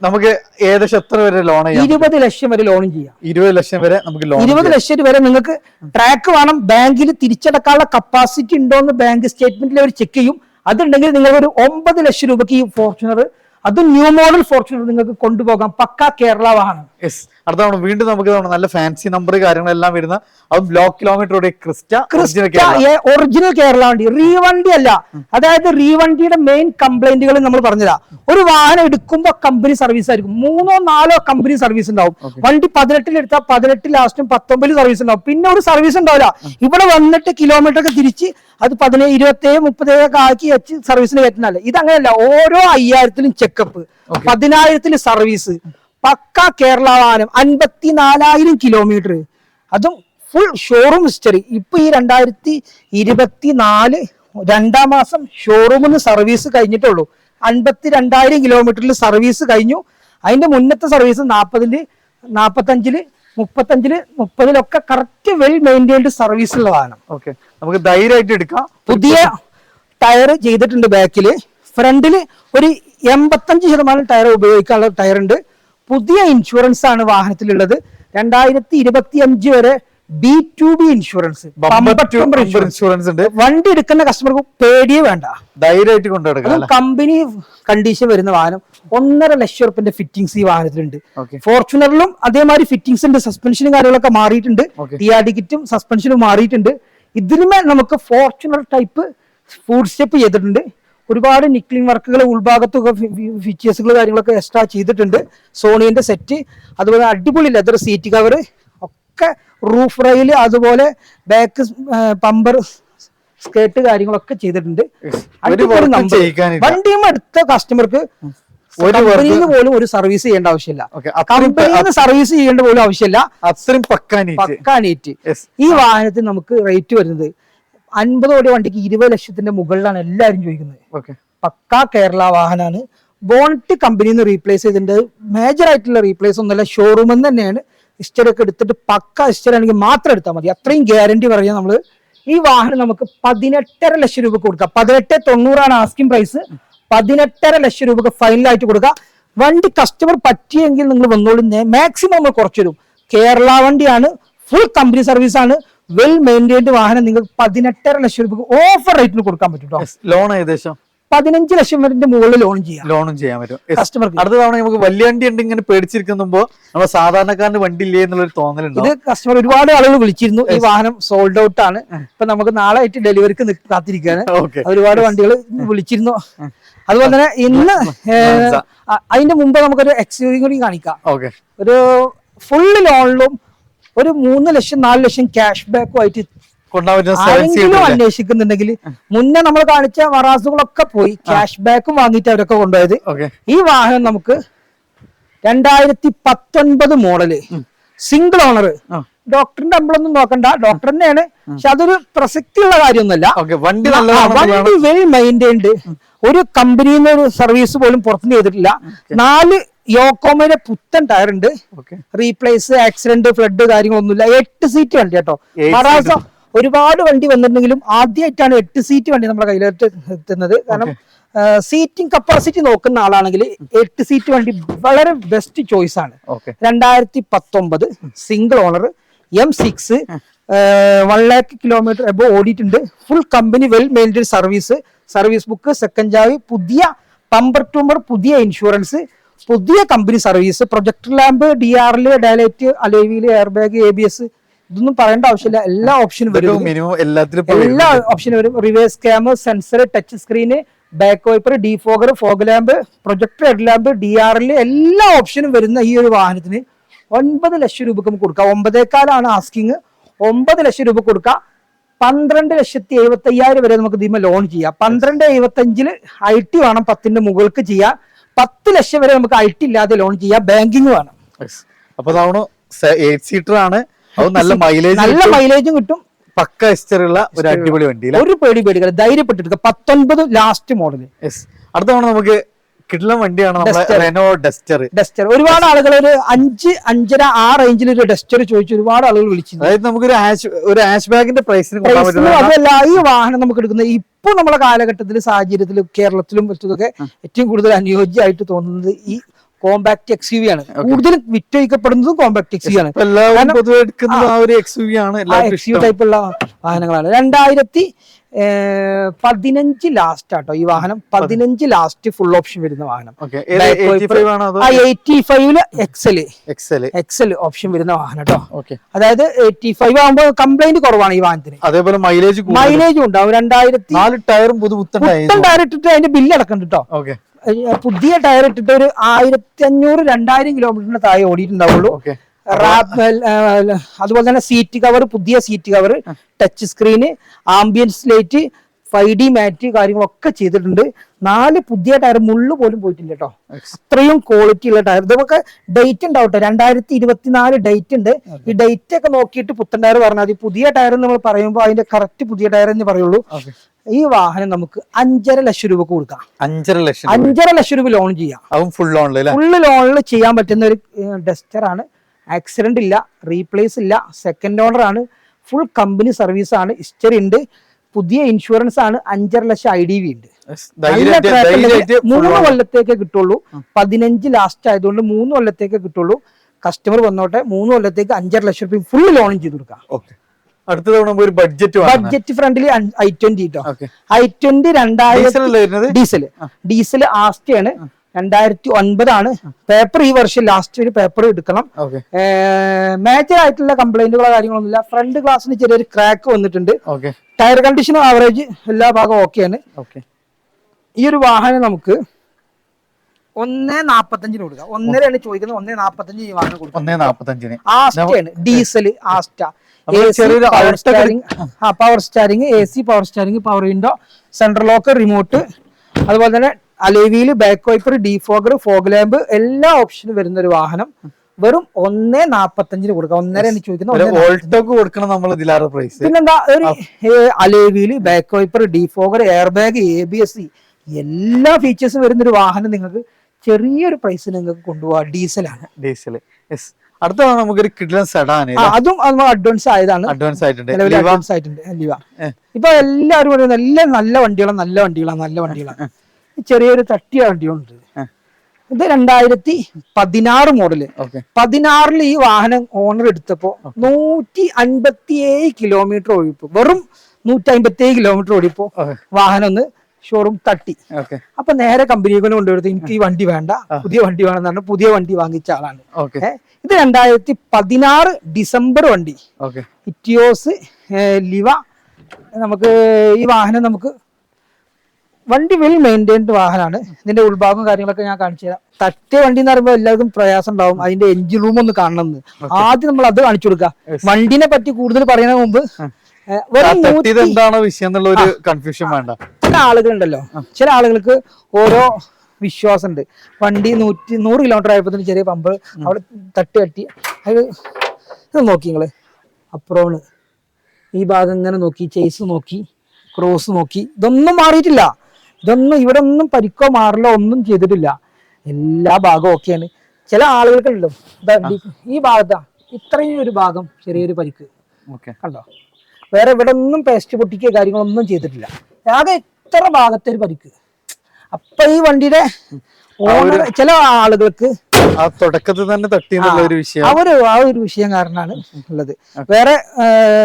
നമുക്ക് ഏകദേശം എത്ര വരെ ലോൺ ചെയ്യാം? 20 ലക്ഷം വരെ ലോണും ചെയ്യാം. 20 ലക്ഷം വരെ നമുക്ക് ലോൺ. 20 ലക്ഷം വരെ നിങ്ങൾക്ക് ട്രാക്ക് വേണം. ബാങ്കിൽ തിരിച്ചടക്കാനുള്ള കപ്പാസിറ്റി ഉണ്ടോ എന്ന് ബാങ്ക് സ്റ്റേറ്റ്മെന്റിൽ അവർ ചെക്ക് ചെയ്യും. അതുണ്ടെങ്കിൽ നിങ്ങൾ ഒരു 9 ലക്ഷം രൂപക്ക് ഈ ഫോർച്യൂണർ, അത് ന്യൂ മോഡൽ ഫോർച്യൂണർ നിങ്ങൾക്ക് കൊണ്ടുപോകാം. പക്ക കേരള വാഹനം. അടുത്ത തവണ വീണ്ടും നമുക്ക് നല്ല ഫാൻസി നമ്പർ കാര്യങ്ങളെല്ലാം വരുന്ന അതും low kilometre Crysta original Kerala വണ്ടി. റീവണ്ടി അല്ല. അതായത് റീവണ്ടിയുടെ മെയിൻ കംപ്ലൈന്റുകൾ നമ്മൾ പറഞ്ഞതാ. ഒരു വാഹനം എടുക്കുമ്പോൾ കമ്പനി സർവീസ് ആയിരിക്കും. 3 or 4 കമ്പനി സർവീസ് ഉണ്ടാവും. വണ്ടി 18 എടുത്താൽ 18 ലാസ്റ്റും 19 സർവീസ് ഉണ്ടാവും. പിന്നെ ഒരു സർവീസ് ഉണ്ടാവില്ല. ഇവിടെ വന്നിട്ട് കിലോമീറ്റർ ഒക്കെ തിരിച്ച് അത് 17, 27, 30 ഒക്കെ ആക്കി വെച്ച് സർവീസിന് കയറ്റുന്നതല്ല. ഇതങ്ങനെയല്ല. ഓരോ 5000 ചെക്കപ്പ്, 10,000 സർവീസ്. പക്ക കേരള വാഹനം. 54,000 കിലോമീറ്റർ, അതും ഫുൾ ഷോറൂം ഹിസ്റ്ററി. ഇപ്പൊ ഈ 2024 2ാം മാസം ഷോറൂമിൽ നിന്ന് സർവീസ് കഴിഞ്ഞിട്ടുള്ളൂ. 52,000 കിലോമീറ്ററിൽ സർവീസ് കഴിഞ്ഞു. അതിന്റെ മുന്നത്തെ service 40, 45, 35, 30 correct well maintained service ഉള്ള വാഹനം. നമുക്ക് ധൈര്യമായിട്ട് എടുക്കാം. പുതിയ ടയർ ചെയ്തിട്ടുണ്ട്. ബാക്കില്, ഫ്രണ്ടില് ഒരു 85% ടയർ ഉപയോഗിക്കാനുള്ള ടയർ ഉണ്ട്. പുതിയ ഇൻഷുറൻസ് ആണ് വാഹനത്തിലുള്ളത്. 2025 വരെ B2B ഇൻഷുറൻസ്, ഇൻഷുറൻസ് ഉണ്ട്. വണ്ടി എടുക്കുന്ന കസ്റ്റമർക്ക് പേടിയേ വേണ്ട, ധൈര്യമായിട്ട് കൊണ്ടുനടക്കാം. കമ്പനി കണ്ടീഷൻ വരുന്ന വാഹനം. 1.5 ലക്ഷം റുപ്യന്റെ ഫിറ്റിംഗ്സ് ഈ വാഹനത്തിലുണ്ട്. ഫോർച്യൂണറിലും അതേമാതിരി ഫിറ്റിംഗ്സ് ഉണ്ട്. സസ്പെൻഷനും കാര്യങ്ങളൊക്കെ മാറിയിട്ടുണ്ട്. TRD കിറ്റും സസ്പെൻഷനും മാറിയിട്ടുണ്ട്. ഇതിലുമേ നമുക്ക് ഫോർച്യൂണർ ടൈപ്പ് ഫുഡ് സ്റ്റെപ്പ് ചെയ്തിട്ടുണ്ട്. ഒരുപാട് നിക്ലിംഗ് വർക്കുകൾ ഉൾഭാഗത്തൊക്കെ ഫീച്ചേഴ്സുകൾ കാര്യങ്ങളൊക്കെ എക്സ്ട്രാ ചെയ്തിട്ടുണ്ട്. സോണിന്റെ സെറ്റ്, അതുപോലെ അടിപൊളി ലെതർ സീറ്റ് കവർ ഒക്കെ, റൂഫ് റെയിൽ, അതുപോലെ ബാക്ക് പമ്പർ സ്കേർട്ട് കാര്യങ്ങളൊക്കെ ചെയ്തിട്ടുണ്ട്. വണ്ടിയും എടുത്ത കസ്റ്റമർക്ക് കമ്പനിയിൽ നിന്ന് പോലും ഒരു സർവീസ് ചെയ്യേണ്ട ആവശ്യമില്ല. കമ്പനിയിൽ നിന്ന് സർവീസ് ചെയ്യേണ്ട പോലും ആവശ്യമില്ല. അത്രയും പക്കാ നീറ്റ്. ഈ വാഹനത്തിന് നമുക്ക് റേറ്റ് വരുന്നത് 50 കോടി വണ്ടിക്ക് 20 ലക്ഷത്തിന്റെ മുകളിലാണ് എല്ലാവരും ചോദിക്കുന്നത്. പക്കാ കേരള വാഹനമാണ്. ബോണറ്റ് കമ്പനിയിൽ നിന്ന് റീപ്ലേസ് ചെയ്തിട്ടുണ്ട്. മേജർ ആയിട്ടുള്ള റീപ്ലേസ് ഒന്നുമല്ല, ഷോറൂമിൽ നിന്ന് തന്നെയാണ്. ഹിസ്റ്ററി ഒക്കെ എടുത്തിട്ട് പക്ക ഹിസ്റ്ററി ആണെങ്കിൽ മാത്രം എടുത്താൽ മതി. അത്രയും ഗ്യാരണ്ടി പറയാം നമ്മള്. ഈ വാഹനം നമുക്ക് 18.5 ലക്ഷം രൂപ കൊടുക്കാം. 18,90 ആസ്കിംഗ് പ്രൈസ്. 18.5 ലക്ഷം രൂപക്ക് ഫൈനലായിട്ട് കൊടുക്കാം. വണ്ടി കസ്റ്റമർ പറ്റിയെങ്കിൽ നിങ്ങൾ വന്നോളൂ. മാക്സിമം നമ്മൾ കുറച്ചു തരും. കേരള വണ്ടിയാണ്, ഫുൾ കമ്പനി സർവീസ് ആണ്, വെൽ മെയിൻറ്റൈൻഡ് വാഹനം. നിങ്ങൾക്ക് 18.5 ലക്ഷം രൂപ ഓഫർ റേറ്റിന് കൊടുക്കാൻ പറ്റും. ലോൺ ഏകദേശം 15 ലക്ഷം വരെ മുകളിൽ ലോണും ചെയ്യാൻ പറ്റും കസ്റ്റമർക്ക്. അടുത്ത തവണ നമുക്ക് വലിയ വണ്ടി ഉണ്ട് ഇങ്ങനെ പേടിച്ചിരിക്കുമ്പോ നമ്മൾ സാധാരണക്കാരന്റെ വണ്ടി ഇല്ലേ എന്നുള്ളൊരു തോന്നലുണ്ട്. ഇത് കസ്റ്റമർ ഒരുപാട് ആളുകൾ വിളിച്ചിരുന്നു. ഈ വാഹനം സോൾഡ് ഔട്ട് ആണ്. ഇപ്പൊ നമുക്ക് നാളെ ആയിട്ട് ഡെലിവറിക്ക് കാത്തിരിക്കുകയാണ്. ഒരുപാട് വണ്ടികൾ വിളിച്ചിരുന്നു. അതുപോലെ തന്നെ ഇന്ന് അതിന്റെ മുമ്പ് നമുക്കൊരു എക്സ്യൂവി കൂടി കാണിക്കാം. ഒരു ഫുള്ള് ലോണിലും ഒരു 3 ലക്ഷം 4 ലക്ഷം ക്യാഷ് ബാക്കും ആയിട്ട് ആരെങ്കിലും അന്വേഷിക്കുന്നുണ്ടെങ്കിൽ, മുന്നേ നമ്മൾ കാണിച്ച വറാസുകളൊക്കെ പോയി ക്യാഷ് ബാക്കും വാങ്ങിയിട്ട് അവരൊക്കെ കൊണ്ടുപോയത്. ഈ വാഹനം നമുക്ക് 2019 മോഡല്, സിംഗിൾ ഓണർ. ഡോക്ടറിന്റെ നമ്മളൊന്നും നോക്കണ്ട, ഡോക്ടർ തന്നെയാണ്. പക്ഷെ അതൊരു പ്രസക്തിയുള്ള കാര്യമൊന്നുമല്ല. വണ്ടി വെൽ മെയിൻറ്റൈൻഡ്. ഒരു കമ്പനിയിൽ നിന്ന് ഒരു സർവീസ് പോലും പുറത്തുനിന്ന് ചെയ്തിട്ടില്ല. 4 യോക്കോമയുടെ പുത്തൻ ടയർ ഉണ്ട്. റീപ്ലേസ്, ആക്സിഡന്റ്, ഫ്ലഡ് കാര്യങ്ങളൊന്നുമില്ല. 8 സീറ്റ് വണ്ടി കേട്ടോ. മറാസ ഒരുപാട് വണ്ടി വന്നിട്ടുണ്ടെങ്കിലും ആദ്യമായിട്ടാണ് 8 സീറ്റ് വണ്ടി നമ്മുടെ കയ്യിലോട്ട് എത്തുന്നത്. കാരണം സീറ്റിംഗ് കപ്പാസിറ്റി നോക്കുന്ന ആളാണെങ്കിൽ 8 സീറ്റ് വണ്ടി വളരെ ബെസ്റ്റ് ചോയ്സ് ആണ്. 2019 single owner M6 1 lakh kilometre above ഓടിയിട്ടുണ്ട്. Full company well maintain service book, second ചാവി, പുതിയ പമ്പർ ടൂമ്പർ, പുതിയ ഇൻഷുറൻസ്, പുതിയ company service, projector lamp, DRL, daylight, alloy, air bag, ABS, ഇതൊന്നും പറയേണ്ട ആവശ്യമില്ല. എല്ലാ ഓപ്ഷനും വരും, എല്ലാ ഓപ്ഷനും വരും. Reverse camera, sensor, touch screen, back wiper, defogger, fog lamp, projector head lamp, DRL, എല്ലാ ഓപ്ഷനും വരുന്ന ഈ ഒരു വാഹനത്തിന് 9 ലക്ഷം രൂപക്ക് നമുക്ക് കൊടുക്കാം. 9.25 ആസ്കിങ്. 9 ലക്ഷം രൂപ കൊടുക്കാം. 12,75,000 വരെ നമുക്ക് ഇതിന്മേൽ ലോൺ ചെയ്യാം. 12.75 IT വേണം, 10ന്റെ മുകൾക്ക് ചെയ്യാം. 10 ലക്ഷം വരെ നമുക്ക് IT ഇല്ലാതെ ലോൺ ചെയ്യാം. ബാങ്കിങ് വേണം. അപ്പൊ 8 സീറ്റർ ആണ്, നല്ല മൈലേജും കിട്ടും. പക്ക ഹിസ്റ്ററിയുള്ള ഒരു അടിപൊളി വണ്ടി, ഒരു പേടികൾ ധൈര്യപ്പെട്ടെടുക്കുക. 19 ലാസ്റ്റ് മോഡൽ. അടുത്ത തവണ നമുക്ക് കിട്ടുന്ന വണ്ടിയാണ് റെനോ ഡസ്റ്റർ. ഒരുപാട് ആളുകൾ ഒരു 5, 5.5 ആ റേഞ്ചിൽ ഒരു ഡസ്റ്റർ ചോദിച്ചു ഒരുപാട് ആളുകൾ വിളിച്ചു. അതായത് നമുക്ക് ഒരു ഹാഷ് ബാഗിന്റെ പ്രൈസിന് അതല്ല, ഈ വാഹനം നമുക്ക് എടുക്കുന്നത് ഇപ്പൊ നമ്മുടെ കാലഘട്ടത്തിലും സാഹചര്യത്തിലും കേരളത്തിലും മറ്റൊക്കെ ഏറ്റവും കൂടുതൽ അനുയോജ്യമായിട്ട് തോന്നുന്നത് ഈ കോമ്പാക്ട് XUV ആണ്. കൂടുതലും വിറ്റഴിക്കപ്പെടുന്നതും കോമ്പാക്ട് XUV ആണ്. XUV ടൈപ്പുള്ള വാഹനങ്ങളാണ്. 2015 ലാസ്റ്റ് ആട്ടോ ഈ വാഹനം. 15 ലാസ്റ്റ് ഫുൾ ഓപ്ഷൻ വരുന്ന വാഹനം. 85 എക്സൽ ഓപ്ഷൻ വരുന്ന വാഹനം കേട്ടോ. അതായത് 85 ആകുമ്പോൾ കംപ്ലൈന്റ് കുറവാണ് ഈ വാഹനത്തിന്. അതേപോലെ മൈലേജും ഉണ്ടാവും. 2000 ടയറും ടയർ ഇട്ടിട്ട് അതിന്റെ ബില്ല് അടക്കണ്ട് കേട്ടോ. പുതിയ ടയർ ഇട്ടിട്ട് ഒരു 1500-2000 കിലോമീറ്ററിന് താഴെ ഓടിയിട്ടുണ്ടാവുള്ളൂ. അതുപോലെ തന്നെ സീറ്റ് കവർ, പുതിയ seat cover, touch screen, ambience light, 5D മാറ്റ് കാര്യങ്ങളൊക്കെ ചെയ്തിട്ടുണ്ട്. 4 പുതിയ ടയർ, മുള്ളു പോലും പോയിട്ടില്ല കേട്ടോ. അത്രയും ക്വാളിറ്റി ഉള്ള ടയർ. ഇതൊക്കെ ഡേറ്റ് ഉണ്ടാവട്ടെ, 2024 ഡേറ്റ് ഉണ്ട്. ഈ ഡേറ്റ് ഒക്കെ നോക്കിയിട്ട് പുത്തൻ ടയർ പറഞ്ഞാൽ മതി. പുതിയ ടയർ നമ്മൾ പറയുമ്പോൾ അതിന്റെ കറക്റ്റ് പുതിയ ടയർ എന്ന് പറയുള്ളൂ. ഈ വാഹനം നമുക്ക് 5.5 ലക്ഷം രൂപ കൊടുക്കാം. 5.5 ലക്ഷം രൂപ ലോൺ ചെയ്യാം. ഫുൾ ലോണിൽ ചെയ്യാൻ പറ്റുന്ന ഒരു ഡസ്റ്റർ ആണ്. ആക്സിഡന്റ് ഇല്ല, റീപ്ലേസ് ഇല്ല, സെക്കൻഡ് ഓണർ ആണ്, ഫുൾ കമ്പനി സർവീസ് ആണ്, ഹിസ്റ്ററി ഉണ്ട്, പുതിയ ഇൻഷുറൻസ് ആണ്, 5.5 ലക്ഷം IDV ഉണ്ട്. 3 കൊല്ലത്തേക്ക് കിട്ടുള്ളൂ. 15 ലാസ്റ്റ് ആയതുകൊണ്ട് 3 കൊല്ലത്തേക്ക് കിട്ടുള്ളൂ. കസ്റ്റമർ വന്നോട്ടെ, 3 കൊല്ലത്തേക്ക് 5.5 ലക്ഷം രൂപ ഫുൾ ലോൺ ചെയ്ത് കൊടുക്കാം. ബഡ്ജറ്റ് ഫ്രണ്ടിൽ i20 കേട്ടോ. i20 2000 diesel ആസ്റ്റയാണ്. 2009 ആണ്. പേപ്പർ ഈ വർഷം ലാസ്റ്റ് ഒരു പേപ്പർ എടുക്കണം. മേജർ ആയിട്ടുള്ള കംപ്ലൈന്റുകളോ കാര്യങ്ങളൊന്നുമില്ല. ഫ്രണ്ട് ഗ്ലാസിന് ചെറിയൊരു ക്രാക്ക് വന്നിട്ടുണ്ട്. ടയർ കണ്ടീഷൻ ആവറേജ് എല്ലാ ഭാഗവും ഓക്കെയാണ്. ഈ ഒരു വാഹനം നമുക്ക് 1.45 കൊടുക്കാം. 1.5 ചോദിക്കുന്നത്. 1.45 ഈ വാഹനം കൊടുക്കാം. 1.45 ആസ്റ്റയാണ്. Diesel Asta. Power steering, AC power steering, power window, central lock, remote, അതുപോലെ തന്നെ alloy, back wiper, defogger, fog lamp, എല്ലാ ഓപ്ഷനും വരുന്ന ഒരു വാഹനം വെറും 1.45 കൊടുക്കാം. 1.5 ചോദിക്കുന്നത്. പിന്നെന്താ, ഒരു alloy, back wiper, defogger, air bag, ABS, എല്ലാ ഫീച്ചേഴ്സും വരുന്ന ഒരു വാഹനം നിങ്ങൾക്ക് ചെറിയൊരു പ്രൈസിൽ നിങ്ങൾക്ക് കൊണ്ടുപോകാം. ഡീസലാണ്. അടുത്ത നമുക്കൊരു കിഡ്ലൻ സെഡാൻ. അതും അഡ്വാൻസ് ആയതാണ്. അഡ്വാൻസ് ആയിട്ടുണ്ട് ലിവ. ഇപ്പൊ എല്ലാവരും പറയുന്നത് എല്ലാം നല്ല വണ്ടികളാണ്. ചെറിയൊരു തട്ടിയ വണ്ടിയുണ്ട്. ഇത് 2016 മോഡല്. 16 ഈ വാഹനം ഓണർ എടുത്തപ്പോ 157 കിലോമീറ്റർ ഓടിപ്പോ, വെറും 157 കിലോമീറ്റർ ഓടിപ്പോ വാഹനം ഒന്ന് ഷോറൂം തട്ടി. അപ്പൊ നേരെ കമ്പനിയെ കൊണ്ട് കൊണ്ടുവരുന്നത് എനിക്ക് ഈ വണ്ടി വേണ്ട, പുതിയ വണ്ടി വേണമെന്ന് പറഞ്ഞാൽ പുതിയ വണ്ടി വാങ്ങിച്ച ആളാണ്. ഇത് 2016 ഡിസംബർ വണ്ടി. ഇറ്റിയോസ് ലിവ. നമുക്ക് ഈ വാഹനം നമുക്ക് വണ്ടി വെൽ മെയിൻറ്റൈൻഡ് വാഹനമാണ്. ഇതിന്റെ ഉൾഭാഗം കാര്യങ്ങളൊക്കെ ഞാൻ കാണിച്ചു തരാം. തട്ടിയ വണ്ടി എന്ന് പറയുമ്പോൾ എല്ലാവർക്കും പ്രയാസം ഉണ്ടാവും. അതിന്റെ എഞ്ചിൻ റൂം ഒന്ന് കാണണമെന്ന്. ആദ്യം നമ്മൾ അത് കാണിച്ചു കൊടുക്കുക. വണ്ടിനെ പറ്റി കൂടുതൽ പറയുന്നതിന് മുമ്പ് എന്താണോ വിഷയം എന്നുള്ള ഒരു കൺഫ്യൂഷൻ വേണ്ട. ചില ആളുകളുണ്ടല്ലോ, ചില ആളുകൾക്ക് ഓരോ വിശ്വാസമുണ്ട്. വണ്ടി 100 കിലോമീറ്റർ ആയപ്പോൾ ചെറിയ പമ്പ് അവിടെ തട്ടി അത് നോക്കി നിങ്ങള്. അപ്രോണ് ഈ ഭാഗം ഇങ്ങനെ നോക്കി, ചേസ് നോക്കി, ക്രോസ് നോക്കി, ഇതൊന്നും മാറിയിട്ടില്ല. ഇവിടെ ഒന്നും പരിക്കോ മാറില്ലോ ഒന്നും ചെയ്തിട്ടില്ല. എല്ലാ ഭാഗവും ഓക്കെയാണ്. ചില ആളുകൾക്കുണ്ടല്ലോ ഈ ഭാഗത്താ ഇത്രയും ഒരു ഭാഗം ചെറിയൊരു പരിക്ക് കണ്ടോ. വേറെ ഇവിടെ ഒന്നും പേസ്റ്റ് പൊട്ടിക്കുക കാര്യങ്ങളൊന്നും ചെയ്തിട്ടില്ല. ആകെ ഇത്ര ഭാഗത്തെ ഒരു പരിക്ക്. അപ്പൊ ഈ വണ്ടിയുടെ ഓണർ, ചില ആളുകൾക്ക് ആ തുടക്കത്തിൽ തന്നെ തട്ടി എന്നുള്ള ഒരു വിഷയം ആ ഒരു വിഷയം കാരണമാണ് ഉള്ളത്. വേറെ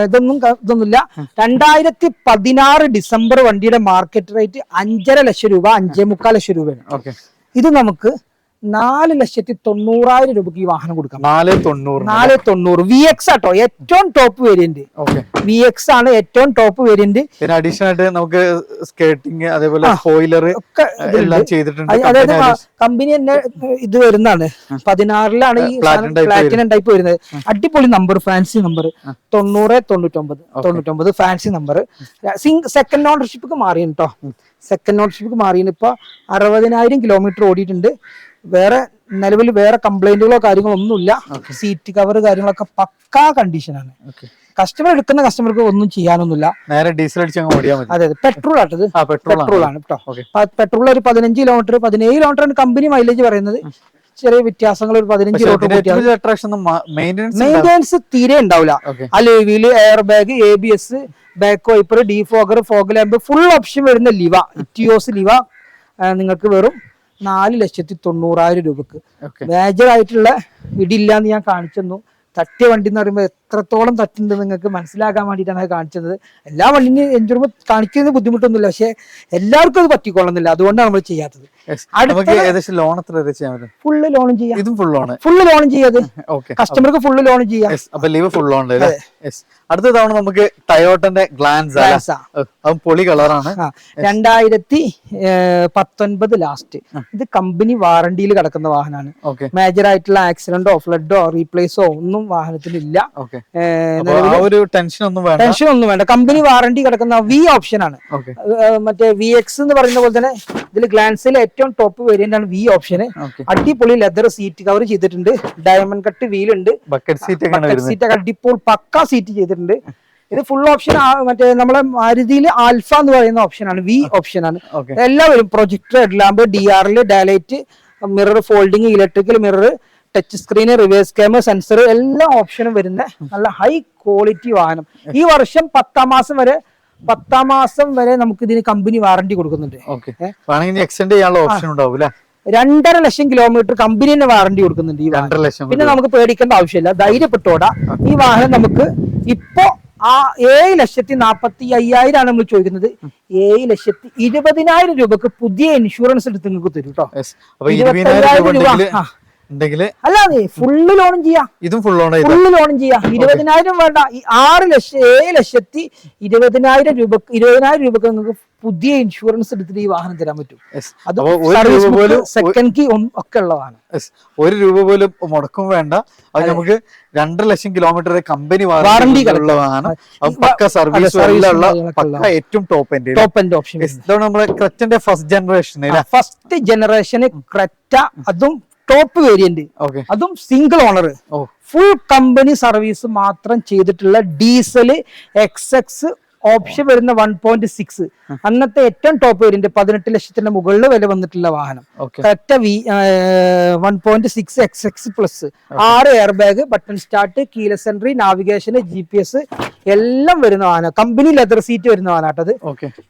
ഇതൊന്നുമില്ല. 2016 ഡിസംബർ വണ്ടിയുടെ മാർക്കറ്റ് റേറ്റ് 5.5 ലക്ഷം രൂപ, 5.25 ലക്ഷം രൂപയാണ്. ഇത് നമുക്ക് 4,90,000 രൂപയ്ക്ക് ഈ വാഹനം കൊടുക്കാം. 490 VX ആട്ടോ ഏറ്റവും ടോപ്പ് വേരിയന്റ്. VX ആണ് ഏറ്റവും ടോപ്പ് വേരിയന്റ്. പിന്നെ അഡീഷണൽ ആയിട്ട് നമുക്ക് സ്കേർട്ടിങ് അതേപോലെ സ്പോയിലർ ഒക്കെ എല്ലാം ചെയ്തിട്ടുണ്ട്. അതായത് കമ്പനി തന്നെ ഇത് വരുന്നതാണ്. 16ലാണ് ഈ പ്ലാറ്റിനം ടൈപ്പ് വരുന്നത്. അടിപൊളി number, fancy number 9099 fancy number. Second ownership മാറിയാണ് കേട്ടോ. സെക്കൻഡ് ഓണർഷിപ്പ് മാറിയാണ്. ഇപ്പൊ 60,000 കിലോമീറ്റർ ഓടിയിട്ടുണ്ട്. വേറെ നിലവിൽ വേറെ കംപ്ലൈന്റുകളോ കാര്യങ്ങളോ ഒന്നുമില്ല. സീറ്റ് കവർ കാര്യങ്ങളൊക്കെ പക്കാ കണ്ടീഷനാണ്. കസ്റ്റമർ എടുക്കുന്ന കസ്റ്റമർക്ക് ഒന്നും ചെയ്യാനൊന്നുമില്ല. നേരെ ഡീസൽ അടിച്ച് ഓടിയാൽ മതി. അതെ, പെട്രോൾ ആട്ടത്, പെട്രോൾ ആണ് കേട്ടോ. പെട്രോൾ ഒരു 15 കിലോമീറ്റർ 17 കിലോമീറ്റർ കമ്പനി മൈലേജ് പറയുന്നത്. ചെറിയ വ്യത്യാസങ്ങൾ ഒരു 15 കിലോമീറ്റർ. മെയിൻ്റെനൻസ് തീരെ ഉണ്ടാവില്ല. Alloy, air bag, ABS, back wiper, defogger, fog lamp, full option വരുന്ന ലിവ, ഇറ്റിയോസ് ലിവ നിങ്ങൾക്ക് വെറും 4,90,000 രൂപക്ക്. മേജർ ആയിട്ടുള്ള ഇടില്ലാന്ന് ഞാൻ കാണിച്ചെന്നു. തട്ടിയ വണ്ടി എന്ന് പറയുമ്പോൾ എത്രത്തോളം തട്ടുണ്ട് നിങ്ങൾക്ക് മനസ്സിലാക്കാൻ വേണ്ടിയിട്ടാണ് കാണിച്ചത്. എല്ലാ വണ്ടിനും എൻജോയ് കാണിക്കുന്നത് ബുദ്ധിമുട്ടൊന്നുമില്ല, പക്ഷെ എല്ലാവർക്കും അത് പറ്റിക്കൊള്ളുന്നില്ല. അതുകൊണ്ടാണ് നമ്മൾ ചെയ്യാത്തത്. ഫുള്ള് ലോണും ചെയ്യാം. ഫുള്ള് ലോണും ചെയ്യാതെ കസ്റ്റമർക്ക് ഫുള്ള് ലോണും ചെയ്യാം. അടുത്ത തവണ നമുക്ക് ടയോട്ടന്റെ ഗ്ലാൻസ് പൊളി കളറാണ്. 2019 ലാസ്റ്റ്. ഇത് കമ്പനി വാറണ്ടിയിൽ കിടക്കുന്ന വാഹനമാണ്. മേജർ ആയിട്ടുള്ള ആക്സിഡന്റോ ഫ്ലഡോ റീപ്ലേസോ ഒന്നും വാഹനത്തിനില്ല. ടെൻഷൻ ഒന്നും വേണ്ട. കമ്പനി വാറണ്ടി കിടക്കുന്ന V ഓപ്ഷൻ ആണ്. മറ്റേ VX എന്ന് പറയുന്ന പോലെ തന്നെ ഇതിൽ ഗ്ലാൻസിലെ ഏറ്റവും ടോപ്പ് വേരിയന്റ് ആണ് V ഓപ്ഷന്. അടിപൊളി ലെതർ സീറ്റ് കവർ ചെയ്തിട്ടുണ്ട്. ഡയമണ്ട് കട്ട് വീൽ ഉണ്ട്. ബക്കറ്റ് സീറ്റ് അടിപൊളി പക്ക സീറ്റ് ചെയ്തിട്ടുണ്ട്. ഇത് ഫുൾ ഓപ്ഷൻ. മറ്റേ നമ്മളെ മാരുതിയിൽ ആൽഫ എന്ന് പറയുന്ന ഓപ്ഷനാണ്. V ഓപ്ഷനാണ്. എല്ലാവരും projector, headlamp, DRL, ഡയലൈറ്റ്, mirror folding, electrical mirror, touch screen, reverse camera, sensor, എല്ലാ ഓപ്ഷനും വരുന്ന നല്ല ഹൈ ക്വാളിറ്റി വാഹനം. ഈ വർഷം 10ാം മാസം വരെ നമുക്ക് ഇതിന് കമ്പനി വാറണ്ടി കൊടുക്കുന്നുണ്ട്. 2.5 ലക്ഷം കിലോമീറ്റർ കമ്പനി തന്നെ വാറണ്ടി കൊടുക്കുന്നുണ്ട് ഈ വാഹനം. പിന്നെ നമുക്ക് പേടിക്കേണ്ട ആവശ്യമില്ല, ധൈര്യപ്പെട്ടോടാ. ഈ വാഹനം നമുക്ക് ഇപ്പോ 7,45,000 ആണ് നമ്മൾ ചോദിക്കുന്നത്. 7,20,000 രൂപക്ക് പുതിയ ഇൻഷുറൻസ് എടുത്ത് നിങ്ങൾക്ക് തരും കേട്ടോ. 25,000 രൂപ അല്ലാതെ ഫുള്ള് ലോണും ചെയ്യാം. ഇതും ഫുള്ള് ലോണും ചെയ്യാം. 20,000 വേണ്ട, 7,20,000 രൂപക്ക് 20,000 രൂപക്ക് നിങ്ങൾക്ക് പുതിയ ഇൻഷുറൻസ് എടുത്തിട്ട് ഈ വാഹനം തരാൻ പറ്റും. അത് സെക്കൻഡ് കീ ഒക്കെ ഉള്ള വാഹനം. 1 രൂപ പോലും മുടക്കും വേണ്ട. അത് നമുക്ക് 2 ലക്ഷം കിലോമീറ്റർ കമ്പനി വാറണ്ടി ഉള്ള വാഹനം. പക്ക സർവീസ് ഏറ്റവും ടോപ്പ് എൻഡ് ഓപ്ഷൻ. നമ്മുടെ ക്രെറ്റന്റെ ഫസ്റ്റ് ജനറേഷന് ക്രെറ്റ, അതും ടോപ്പ് വേരിയന്റ്, അതും single owner, full company service മാത്രം ചെയ്തിട്ടുള്ള ഡീസൽ XX ഓപ്ഷൻ വരുന്ന 1.6. അന്നത്തെ ഏറ്റവും ടോപ്പ് വേരിയന്റ് 18 ലക്ഷത്തിന്റെ മുകളിൽ വില വന്നിട്ടുള്ള വാഹനം. Creta 1.6 XX plus, 6 air bag, button start, keyless entry, navigation, GPS എല്ലാം വരുന്ന വാഹനം. കമ്പനി ലെതർ സീറ്റ് വരുന്ന വാഹനമാട്ടത്.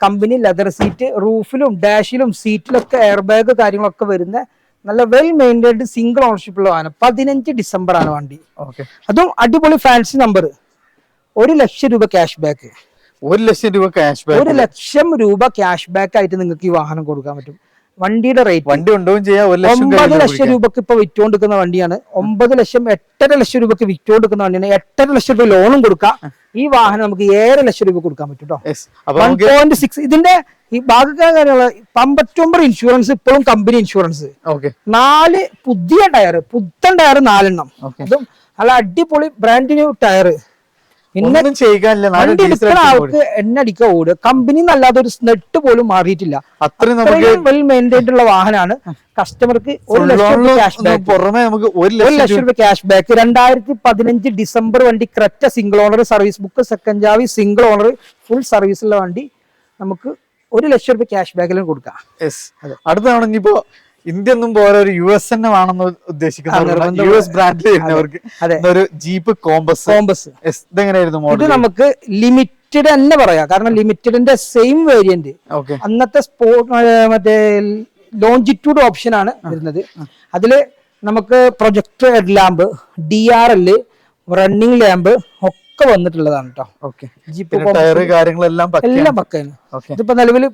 കമ്പനി ലെതർ സീറ്റ്, റൂഫിലും ഡാഷിലും സീറ്റിലൊക്കെ എയർ ബാഗ് കാര്യങ്ങളൊക്കെ വരുന്ന നല്ല വെൽ മെയിൻറ്റൈൻഡ് സിംഗിൾ ഓണർഷിപ്പുള്ള വാഹനം. 15 ഡിസംബർ ആണ് വണ്ടി. അതും അടിപൊളി ഫാൻസി നമ്പർ. 1 ലക്ഷം രൂപ ക്യാഷ് ബാക്ക്. 1 ലക്ഷം രൂപ ക്യാഷ് ബാക്ക്. 1 ലക്ഷം രൂപ ക്യാഷ് ബാക്ക് ആയിട്ട് നിങ്ങൾക്ക് ഈ വാഹനം കൊടുക്കാൻ പറ്റും. വണ്ടിയുടെ റേറ്റ് വണ്ടി കൊണ്ടുപോകും ചെയ്യാം. 9 ലക്ഷം രൂപക്ക് ഇപ്പൊ വിറ്റുകൊണ്ടിരിക്കുന്ന വണ്ടിയാണ്. 9 ലക്ഷം 8.5 ലക്ഷം രൂപക്ക് വിറ്റുകൊണ്ടിരിക്കുന്ന വണ്ടിയാണ്. 8.5 ലക്ഷം രൂപ ലോണും കൊടുക്കാം. ഈ വാഹനം നമുക്ക് 7 ലക്ഷം രൂപ കൊടുക്കാൻ പറ്റും കേട്ടോ. 1.6. ഇതിന്റെ ഈ ഭാഗക്കാരുള്ള 59 ഇൻഷുറൻസ് ഇപ്പോഴും കമ്പനി ഇൻഷുറൻസ്. 4 പുതിയ ടയർ, പുത്തൻ ടയർ 4 എണ്ണം. അതും നല്ല അടിപൊളി ബ്രാൻഡ് ന്യൂ ടയർ. ആൾക്ക് എണ്ണ അടിക്കാൻ ഓടുക. കമ്പനി നല്ലാതെ ഒരു സ്നെട്ട് പോലും മാറിയിട്ടില്ല. അത്രയും വെൽ മെയിൻറ്റൈൻഡ് ഉള്ള വാഹനമാണ്. കസ്റ്റമർക്ക് 1 ലക്ഷം രൂപ ക്യാഷ് ബാക്ക്. 1 ലക്ഷം രൂപ ക്യാഷ് ബാക്ക്. 2015 ഡിസംബർ വണ്ടി, Creta single owner, service book, second ചാവി, സിംഗിൾ ഓണർ, ഫുൾ സർവീസുള്ള വണ്ടി നമുക്ക് 1 ലക്ഷം രൂപ ക്യാഷ് ബാക്കിലും കൊടുക്കാം. അടുത്ത തവണ ഇനിയിപ്പോ ഇന്ത്യ ഒന്നും പോലെ ഒരു US തന്നെ വേണമെന്ന് ഉദ്ദേശിക്കുന്ന US ബ്രാൻഡിൽ വരുന്നവർക്ക് ഒരു ജീപ്പ് കോമ്പസ്. ഇതെങ്ങനെയായിരുന്നു മോഡൽ? ഇത് നമുക്ക് ലിമിറ്റഡ് തന്നെ പറയാം. കാരണം ലിമിറ്റഡിന്റെ സെയിം വേരിയന്റ് അന്നത്തെ മറ്റേ ലോഞ്ചിറ്റ്യൂഡ് ഓപ്ഷൻ ആണ് വരുന്നത്. അതില് നമുക്ക് projector head lamp, DRL, running lamp ഒക്കെ വന്നിട്ടുള്ളതാണ് കേട്ടോ. ഓക്കെ, ടയർ കാര്യങ്ങളെല്ലാം എല്ലാം പക്കയാണ്. ഇതിപ്പോ നിലവിൽ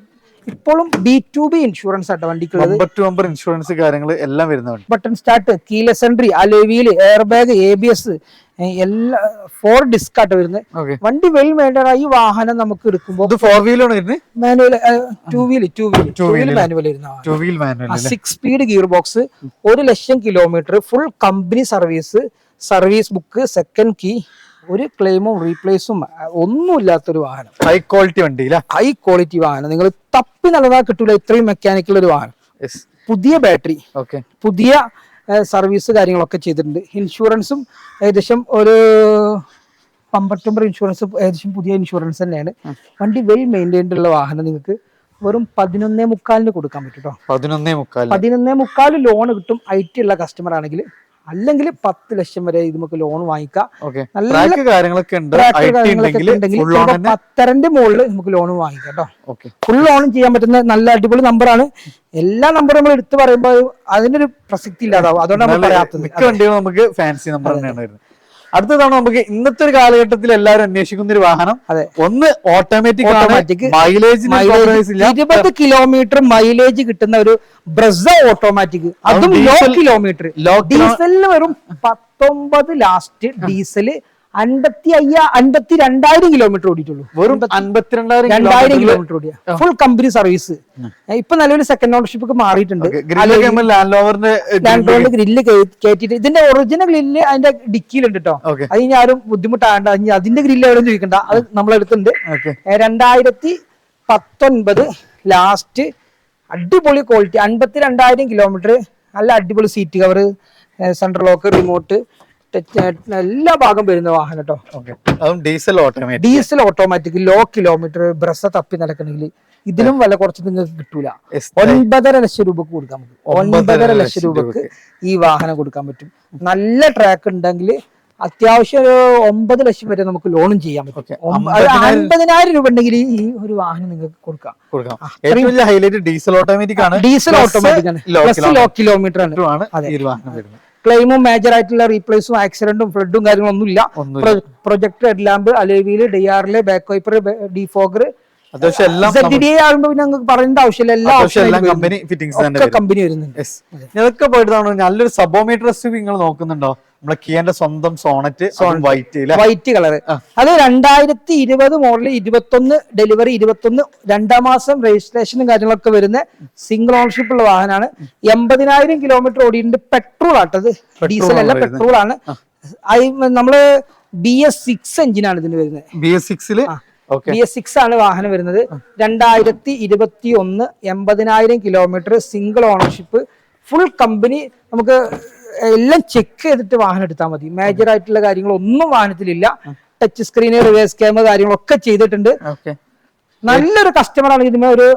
ഇപ്പോഴും B2B ഇൻഷുറൻസ് ആട്ടോ വണ്ടിക്കുള്ളത്. ബമ്പർ ഇൻഷുറൻസ് കാര്യങ്ങൾ എല്ലാം വരുന്നുണ്ട്. Button start, keyless entry, alloy wheel, air bag, ABS എല്ലാ 4 ഡിസ്ക് ആട്ടോ വരുന്നത്. വണ്ടി വെൽ മെയിൻറ്റൈൻഡ്. ഈ വാഹനം നമുക്ക് എടുക്കുമ്പോൾ 4 വീലാണ് വരുന്നത്, മാനുവൽ 2 വീൽ മാനുവൽ വരുന്ന 6 speed gear box, 1,00,000 kilometre, full company service book, second key, ഒരു ക്ലെയിമും റീപ്ലേസും ഒന്നുമില്ലാത്തൊരു വാഹനം. ഹൈ ക്വാളിറ്റി വണ്ടി, ഹൈ ക്വാളിറ്റി വാഹനം. നിങ്ങൾ തപ്പി നൽകാൻ കിട്ടൂല ഇത്രയും മെക്കാനിക്കൽ ഒരു വാഹനം. പുതിയ ബാറ്ററി, പുതിയ സർവീസ് കാര്യങ്ങളൊക്കെ ചെയ്തിട്ടുണ്ട്. ഇൻഷുറൻസും ഏകദേശം ഒരു 59 ഇൻഷുറൻസ്, ഏകദേശം പുതിയ ഇൻഷുറൻസ് തന്നെയാണ്. വണ്ടി വെൽ മെയിൻറ്റൈൻഡ് ഉള്ള വാഹനം നിങ്ങൾക്ക് വെറും 11,45 കൊടുക്കാൻ പറ്റും കേട്ടോ. 11,45 ലോൺ കിട്ടും IT ഉള്ള കസ്റ്റമർ ആണെങ്കിൽ. അല്ലെങ്കിൽ 10 ലക്ഷം വരെ ഇത് നമുക്ക് ലോൺ വാങ്ങിക്കാം. നല്ല കാര്യങ്ങളൊക്കെ 10,500 മുകളിൽ നമുക്ക് ലോൺ വാങ്ങിക്കാം കേട്ടോ. ഫുൾ ലോണും ചെയ്യാൻ പറ്റുന്ന നല്ല അടിപൊളി നമ്പറാണ്. എല്ലാ നമ്പറും നമ്മൾ എടുത്തു പറയുമ്പോൾ അതിനൊരു പ്രസക്തി ഇല്ലാതാവും. അതുകൊണ്ടാണ് നമ്മൾ പറയാത്തത്. നമുക്ക് ഫാൻസി നമ്പർ തന്നെയാണ് വരുന്നത്. അടുത്തതാണ് നമുക്ക് ഇന്നത്തെ ഒരു കാലഘട്ടത്തിൽ എല്ലാവരും അന്വേഷിക്കുന്ന ഒരു വാഹനം. ഒന്ന് ഓട്ടോമാറ്റിക്, മൈലേജ് 20 കിലോമീറ്റർ മൈലേജ് കിട്ടുന്ന ഒരു ബ്രസ ഓട്ടോമാറ്റിക്, അതും ലോ കിലോമീറ്റർ. ഡീസലിന് വെറും 19 ലാസ്റ്റ് ഡീസല് 52,000 കിലോമീറ്റർ ഓടിയിട്ടുള്ളൂ. വെറും 52,000 കിലോമീറ്റർ ഓടിയ ഫുൾ കമ്പനി സർവീസ്. ഇപ്പൊ നിലവിൽ സെക്കൻഡ് ഓണർഷിപ്പ് മാറിയിട്ടുണ്ട്. ഗ്രില്ല് കയറ്റിട്ട് ഇതിന്റെ ഒറിജിനൽ ഗ്രില്ല് അതിന്റെ ഡിക്കിയിലുണ്ട് കേട്ടോ. അത് ഇനി ആരും ബുദ്ധിമുട്ടാകണ്ട. അതിന്റെ ഗ്രില്ല് എവിടെ ചോദിക്കണ്ട, അത് നമ്മളെടുത്തുണ്ട്. 2019 ലാസ്റ്റ് അടിപൊളി ക്വാളിറ്റി, 52,000 കിലോമീറ്റർ, നല്ല അടിപൊളി seat cover, central lock, remote, എല്ലാ ഭാഗം വരുന്ന വാഹനം കേട്ടോ. Diesel automatic, low kilometre, Brezza തപ്പി നടക്കണമെങ്കിൽ ഇതിലും വില കുറച്ച് നിങ്ങൾക്ക് കിട്ടൂല. 9.5 ലക്ഷം രൂപക്ക് കൊടുക്കാൻ പറ്റും. 9.5 ലക്ഷം രൂപക്ക് ഈ വാഹനം കൊടുക്കാൻ പറ്റും. നല്ല ട്രാക്ക് ഉണ്ടെങ്കിൽ അത്യാവശ്യം 9 ലക്ഷം വരെ നമുക്ക് ലോണും ചെയ്യാൻ പറ്റും. 50,000 രൂപ ഉണ്ടെങ്കിൽ ഈ ഒരു വാഹനം നിങ്ങൾക്ക് കൊടുക്കാം. ഡീസൽ ഓട്ടോമാറ്റിക് ആണ്, ലോ കിലോമീറ്റർ ആണ്. ക്ലെയിമും മേജർ ആയിട്ടുള്ള റീപ്ലേസും ആക്സിഡന്റും ഫ്ലഡും കാര്യങ്ങളൊന്നും ഇല്ല. Projector head lamp, alloy wheel, DRL, back wiper, defogger, ആകുമ്പോ പിന്നെ നിങ്ങൾക്ക് പറയേണ്ട ആവശ്യമില്ല. എല്ലാ കമ്പനി വരുന്നുണ്ട്. ഇതൊക്കെ പോയിട്ടാണ്. നല്ലൊരു സബോമീറ്റർ നിങ്ങൾ നോക്കുന്നുണ്ടോ? നമ്മളെ കിയന്റെ സ്വന്തം സോണറ്റ് വൈറ്റ് കളർ. അത് 2020 മോഡൽ, 21 ഡെലിവറി, 21 2-ാം മാസം രജിസ്ട്രേഷനും കാര്യങ്ങളൊക്കെ വരുന്ന സിംഗിൾ ഓണർഷിപ്പ് ഉള്ള വാഹനമാണ്. 80,000 കിലോമീറ്റർ ഓടിയിട്ടുണ്ട്. പെട്രോൾ ആട്ടത്, ഡീസൽ അല്ല, പെട്രോൾ ആണ്. നമ്മള് BS6 എഞ്ചിനാണ് ഇതിന് വരുന്നത്. BS6 ആണ് വാഹനം വരുന്നത്. 2021 80,000 kilometre, single ownership, full company. നമുക്ക് എല്ലാം ചെക്ക് ചെയ്തിട്ട് വാഹനം എടുത്താൽ മതി. മേജർ ആയിട്ടുള്ള കാര്യങ്ങളൊന്നും വാഹനത്തിലില്ല. ടച്ച് സ്ക്രീന്, റിവേഴ്സ് ക്യാമറ കാര്യങ്ങളൊക്കെ ചെയ്തിട്ടുണ്ട്. നല്ലൊരു കസ്റ്റമർ ആണെങ്കിൽ ഇതിന് ഒരു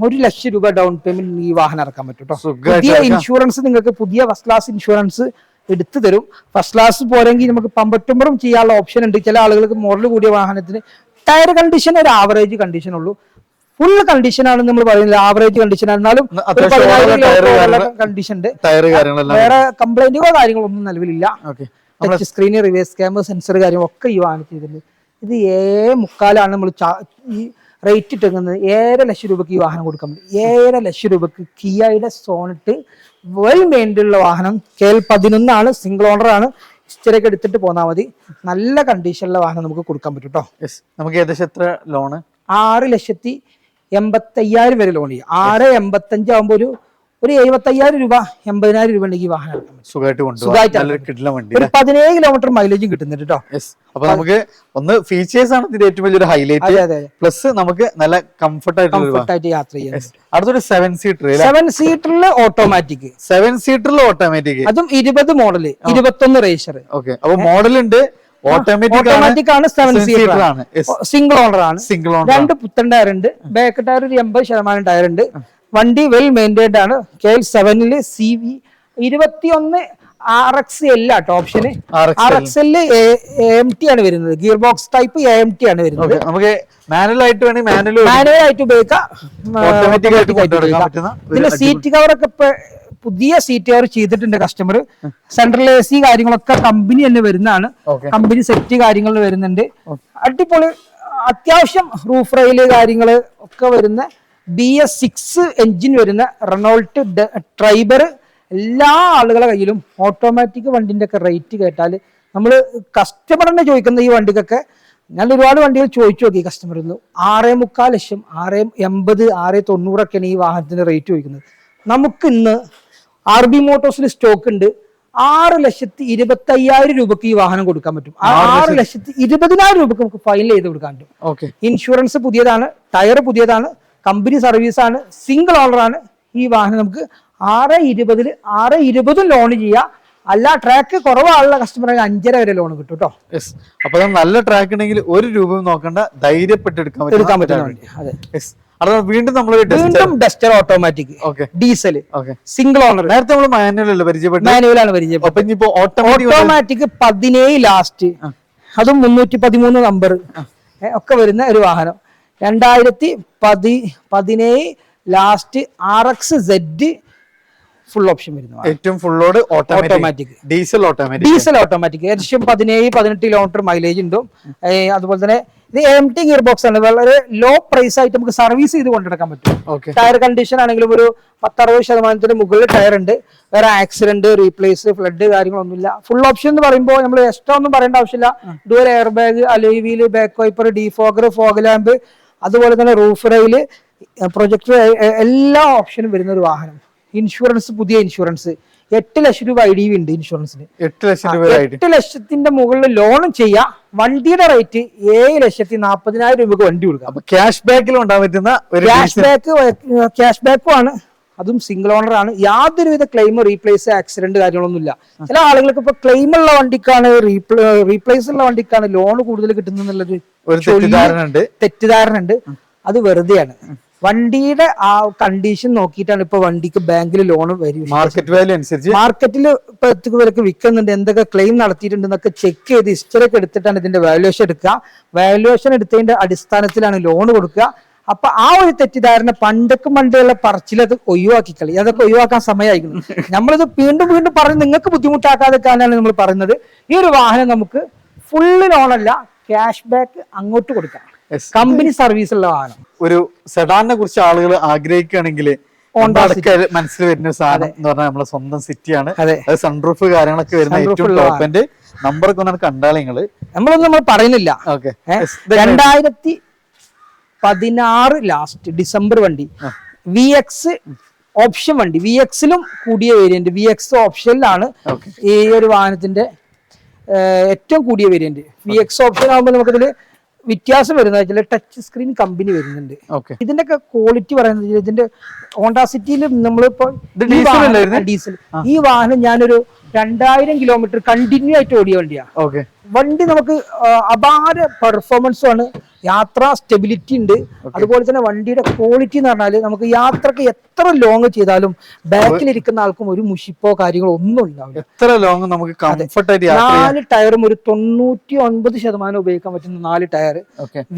1 ലക്ഷം രൂപ ഡൗൺ പേയ്മെന്റ് ഈ വാഹനം ഇറക്കാൻ പറ്റും കേട്ടോ. പുതിയ ഇൻഷുറൻസ് നിങ്ങൾക്ക് പുതിയ ഫസ്റ്റ് ക്ലാസ് ഇൻഷുറൻസ് എടുത്തു തരും. ഫസ്റ്റ് ക്ലാസ് പോരെങ്കിൽ നമുക്ക് പമ്പറ്റുമ്പറും ചെയ്യാനുള്ള ഓപ്ഷൻ ഉണ്ട്. ചില ആളുകൾക്ക് മോഡൽ കൂടിയ വാഹനത്തിന് ടയർ കണ്ടീഷൻ ഒരു ആവറേജ് കണ്ടീഷൻ ഉള്ളൂ. ഫുൾ കണ്ടീഷൻ ആണ് നമ്മൾ പറയുന്നത്, ആവറേജ് കണ്ടീഷൻ ആണ്. എന്നാലും കണ്ടീഷൻ ഉണ്ട്. വേറെ കംപ്ലൈന്റുകളോ കാര്യങ്ങളോ ഒന്നും നിലവിലില്ല. Touch screen, reverse camera, sensor കാര്യങ്ങളൊക്കെ ഈ വാഹനത്തിൽ ചെയ്തിട്ടുണ്ട്. ഇത് 7.25 നമ്മൾ ഈ റേറ്റ് ഇട്ടിരിക്കുന്നത്. 7.5 ലക്ഷം രൂപക്ക് ഈ വാഹനം കൊടുക്കാൻ പറ്റും. 7.5 ലക്ഷം രൂപക്ക് കിയയുടെ സോണറ്റ് വെൽ മെയിൻറ്റൈൻഡ് ഉള്ള വാഹനം. KL 11 ആണ്, സിംഗിൾ ഓണർ ആണ്. ഹിസ്റ്ററിയൊക്കെ എടുത്തിട്ട് പോന്നാൽ മതി. നല്ല കണ്ടീഷനുള്ള വാഹനം നമുക്ക് കൊടുക്കാൻ പറ്റും കേട്ടോ. നമുക്ക് ഏകദേശം എത്ര ലോണ്? 6,85,000 വരെ ലോൺ ചെയ്യും. 6,85 ആകുമ്പോൾ ഒരു 75,000 രൂപ, 80,000 രൂപ ഉണ്ടെങ്കിൽ വാഹനം സുഖമായിട്ട് 17 കിലോമീറ്റർ മൈലേജും കിട്ടുന്നുണ്ട് കേട്ടോ. അപ്പൊ നമുക്ക് ഒന്ന് ഫീച്ചേഴ്സ് ആണ് ഇതിന്റെ ഏറ്റവും വലിയൊരു ഹൈലൈറ്റ്. പ്ലസ് നമുക്ക് നല്ല കംഫർട്ട് ആയിട്ട് യാത്ര ചെയ്യാം. അടുത്തൊരു 7 സീറ്ററിൽ ഓട്ടോമാറ്റിക്, 7 സീറ്ററിൽ ഓട്ടോമാറ്റിക്, അതും 20 മോഡൽ, 21 രജിസ്റ്റർ. ഓക്കെ, അപ്പൊ മോഡൽ ഉണ്ട്. ഓട്ടോമാറ്റിക് ആണ്, 7 സീറ്റർ ആണ്, സിംഗിൾ ഓണർ ആണ്. 2 പുത്തൻ ടയർ ഉണ്ട്. ബാക്ക് ടയർ ഒരു 80% ടയർ ഉണ്ട്. വണ്ടി വെൽ മെയിൻറ്റൈൻഡ് ആണ്. KL 7 CV 21 RXL ആട്ടോ ഓപ്ഷന്. RXL AMT ആണ് വരുന്നത്. ഗിയർ ബോക്സ് ടൈപ്പ് AMT ആണ് വരുന്നത്. നമുക്ക് മാനുവൽ ആയിട്ട് ഉപയോഗിക്കാം. ഇതിന്റെ സീറ്റ് കവറൊക്കെ പുതിയ സീറ്റ് കവർ ചെയ്തിട്ടുണ്ട് കസ്റ്റമർ. സെൻട്രൽ AC കാര്യങ്ങളൊക്കെ കമ്പനി തന്നെ വരുന്നതാണ്. കമ്പനി സെറ്റ് കാര്യങ്ങൾ വരുന്നുണ്ട്. അടിപൊളി അത്യാവശ്യം റൂഫ് റെയില് കാര്യങ്ങള് ഒക്കെ വരുന്ന BS6 എഞ്ചിൻ വരുന്ന റെനോൾട്ട് ട്രൈബർ എല്ലാ ആളുകളെ കയ്യിലും. ഓട്ടോമാറ്റിക് വണ്ടിന്റെ ഒക്കെ റേറ്റ് കേട്ടാൽ നമ്മൾ കസ്റ്റമർ തന്നെ ചോദിക്കുന്ന ഈ വണ്ടിക്കൊക്കെ ഞാൻ ഒരുപാട് വണ്ടികൾ ചോദിച്ചു നോക്കി കസ്റ്റമറിൽ നിന്ന്. 6.25 ലക്ഷം, 6.80, 6.90 ഈ വാഹനത്തിന്റെ റേറ്റ് ചോദിക്കുന്നത്. നമുക്ക് ഇന്ന് RB മോട്ടോഴ്സിൽ സ്റ്റോക്ക് ഉണ്ട്. 6,25,000 രൂപക്ക് ഈ വാഹനം കൊടുക്കാൻ പറ്റും. 6,20,000 രൂപക്ക് നമുക്ക് ഫൈനൽ ചെയ്ത് കൊടുക്കാൻ പറ്റും. ഇൻഷുറൻസ് പുതിയതാണ്, ടയർ പുതിയതാണ്, കമ്പനി സർവീസാണ്, സിംഗിൾ ഓണറാണ്. ഈ വാഹനം നമുക്ക് 6,20 ലോൺ ചെയ്യാം. അല്ല ട്രാക്ക് കുറവാണുള്ള കസ്റ്റമർ 5.5 വരെ ലോൺ കിട്ടും കേട്ടോ. അപ്പൊ നല്ല ട്രാക്ക് ഉണ്ടെങ്കിൽ 1 രൂപയും നോക്കണ്ട, ധൈര്യപ്പെട്ട് എടുക്കാൻ പറ്റും. വീണ്ടും Duster automatic diesel single owner. നേരത്തെ നമ്മൾ മാനുവൽ പരിചയപ്പെട്ടു, മാനുവലാണ് പരിചയപ്പെട്ടത്. ഓട്ടോമാറ്റിക് 17 ലാസ്റ്റ്, അതും 313 നമ്പർ ഒക്കെ വരുന്ന ഒരു വാഹനം. 2017 ലാസ്റ്റ് RXZ ഫുൾ ഓപ്ഷൻ വരുന്നു. ഏറ്റവും full load automatic diesel automatic ഏകദേശം 17-18 കിലോമീറ്റർ മൈലേജ് ഉണ്ടാവും. അതുപോലെ തന്നെ ഇത് AMT ഗിയർ ബോക്സ് ആണ്. വളരെ ലോ പ്രൈസ് ആയിട്ട് നമുക്ക് സർവീസ് ചെയ്ത് കൊണ്ടെടുക്കാൻ പറ്റും. ടയർ കണ്ടീഷൻ ആണെങ്കിലും ഒരു 10-60% മുകളിൽ ടയർ ഉണ്ട്. വേറെ ആക്സിഡന്റ്, റീപ്ലേസ്, ഫ്ലഡ് കാര്യങ്ങളൊന്നുമില്ല. ഫുൾ ഓപ്ഷൻ എന്ന് പറയുമ്പോൾ നമ്മൾ എക്സ്ട്രാ ഒന്നും പറയേണ്ട ആവശ്യമില്ല. Dual air bag, alloy wheel, back wiper, defogger, fog lamp, അതുപോലെ തന്നെ റൂഫ് റെയില്, പ്രൊജക്ടർ, എല്ലാ ഓപ്ഷനും വരുന്ന ഒരു വാഹനം. ഇൻഷുറൻസ് പുതിയ ഇൻഷുറൻസ് 8 ലക്ഷം രൂപ IDV ഉണ്ട് ഇൻഷുറൻസിന്. 8 ലക്ഷത്തിന്റെ മുകളിൽ ലോണും ചെയ്യാം. വണ്ടിയുടെ റേറ്റ് 7,40,000 രൂപക്ക് വണ്ടി കൊടുക്കാം. ക്യാഷ് ബാക്കിൽ ഉണ്ടാകാൻ പറ്റുന്ന ക്യാഷ് ബാക്കും ആണ്. അതും സിംഗിൾ ഓണർ ആണ്. യാതൊരുവിധ ക്ലെയിം, റീപ്ലേസ്, ആക്സിഡന്റ് കാര്യങ്ങളൊന്നുമില്ല. ചില ആളുകൾക്ക് ഇപ്പൊ ക്ലെയിം ഉള്ള വണ്ടിക്കാണ്, റീപ്ലേസ് ഉള്ള വണ്ടിക്കാണ് ലോൺ കൂടുതൽ കിട്ടുന്നുള്ളൊരു തെറ്റിദ്ധാരണ ഉണ്ട്. അത് വെറുതെയാണ്. വണ്ടിയുടെ ആ കണ്ടീഷൻ നോക്കിയിട്ടാണ് ഇപ്പൊ വണ്ടിക്ക് ബാങ്കിൽ ലോൺ വരും. മാർക്കറ്റ് വാല്യൂ അനുസരിച്ച് മാർക്കറ്റിൽ ഇപ്പൊ എത്ര വിലക്ക് വിൽക്കുന്നുണ്ട്, എന്തൊക്കെ ക്ലെയിം നടത്തിയിട്ടുണ്ടെന്നൊക്കെ ചെക്ക് ചെയ്ത് ഹിസ്റ്ററി ഒക്കെ എടുത്തിട്ടാണ് ഇതിന്റെ വാല്യുവേഷൻ എടുക്കുക. വാല്യുവേഷൻ എടുത്തതിന്റെ അടിസ്ഥാനത്തിലാണ് ലോൺ കൊടുക്കുക. അപ്പൊ ആ ഒരു തെറ്റിദ്ധാരണ പണ്ടുള്ള പറച്ചിലത് ഒഴിവാക്കി കളി. അതൊക്കെ ഒഴിവാക്കാൻ സമയമായിരിക്കുന്നു. നമ്മളിത് വീണ്ടും വീണ്ടും പറഞ്ഞ് നിങ്ങൾക്ക് ബുദ്ധിമുട്ടാക്കാതെക്കാനാണ് നമ്മൾ പറയുന്നത്. ഈ ഒരു വാഹനം നമുക്ക് ഫുള്ള് ലോണല്ല, ക്യാഷ് ബാക്ക് അങ്ങോട്ട് കൊടുക്കാം. കമ്പനി സർവീസ് ഉള്ള വാഹനം. ഒരു സെഡാനെ കുറിച്ച് ആളുകൾ ആഗ്രഹിക്കുകയാണെങ്കിൽ മനസ്സിൽ വരുന്ന സാധനം എന്ന് പറഞ്ഞാൽ നമ്മളെ സ്വന്തം സിറ്റിയാണ്. അത് സൺറൂഫ് കാര്യങ്ങളൊക്കെ വരുന്ന ഏറ്റവും ടോപ്പ് എൻഡ് നമ്പറൊക്കെ ഒന്ന് കണ്ടാൽ നമ്മൾ പറയുന്നില്ല. 2016 ലാസ്റ്റ് ഡിസംബർ വണ്ടി, VX ഓപ്ഷൻ വണ്ടി. VX-ലും കൂടിയ വേരിയന്റ്, VX ഓപ്ഷനിലാണ് ഈ ഒരു വാഹനത്തിന്റെ ഏറ്റവും കൂടിയ വേരിയന്റ്. VX ഓപ്ഷൻ ആകുമ്പോൾ നമുക്കിതില് വ്യത്യാസം വരുന്ന ടച്ച് സ്ക്രീൻ കമ്പനി വരുന്നുണ്ട്. ഇതിന്റെ ഒക്കെ ക്വാളിറ്റി പറയുന്നത് ഇതിന്റെ ഹോണ്ട സിറ്റിയിൽ നമ്മളിപ്പോ ഡീസൽ ഈ വാഹനം ഞാനൊരു 2000 കിലോമീറ്റർ കണ്ടിന്യൂ ആയിട്ട് ഓടിയ വണ്ടിയാണ്. വണ്ടി നമുക്ക് അപാര പെർഫോമൻസും ആണ്, യാത്രാ സ്റ്റെബിലിറ്റി ഉണ്ട്. അതുപോലെ തന്നെ വണ്ടിയുടെ ക്വാളിറ്റി എന്ന് പറഞ്ഞാൽ നമുക്ക് യാത്രക്ക് എത്ര ലോങ് ചെയ്താലും ബാക്കിലിരിക്കുന്ന ആൾക്കും ഒരു മുഷിപ്പോ കാര്യങ്ങളോ ഒന്നും ഉണ്ടാവില്ല. എത്ര ലോങ് നമുക്ക് കംഫർട്ടായിട്ട് 4 ടയറും ഒരു 99% ഉപയോഗിക്കാൻ പറ്റുന്ന 4 ടയർ.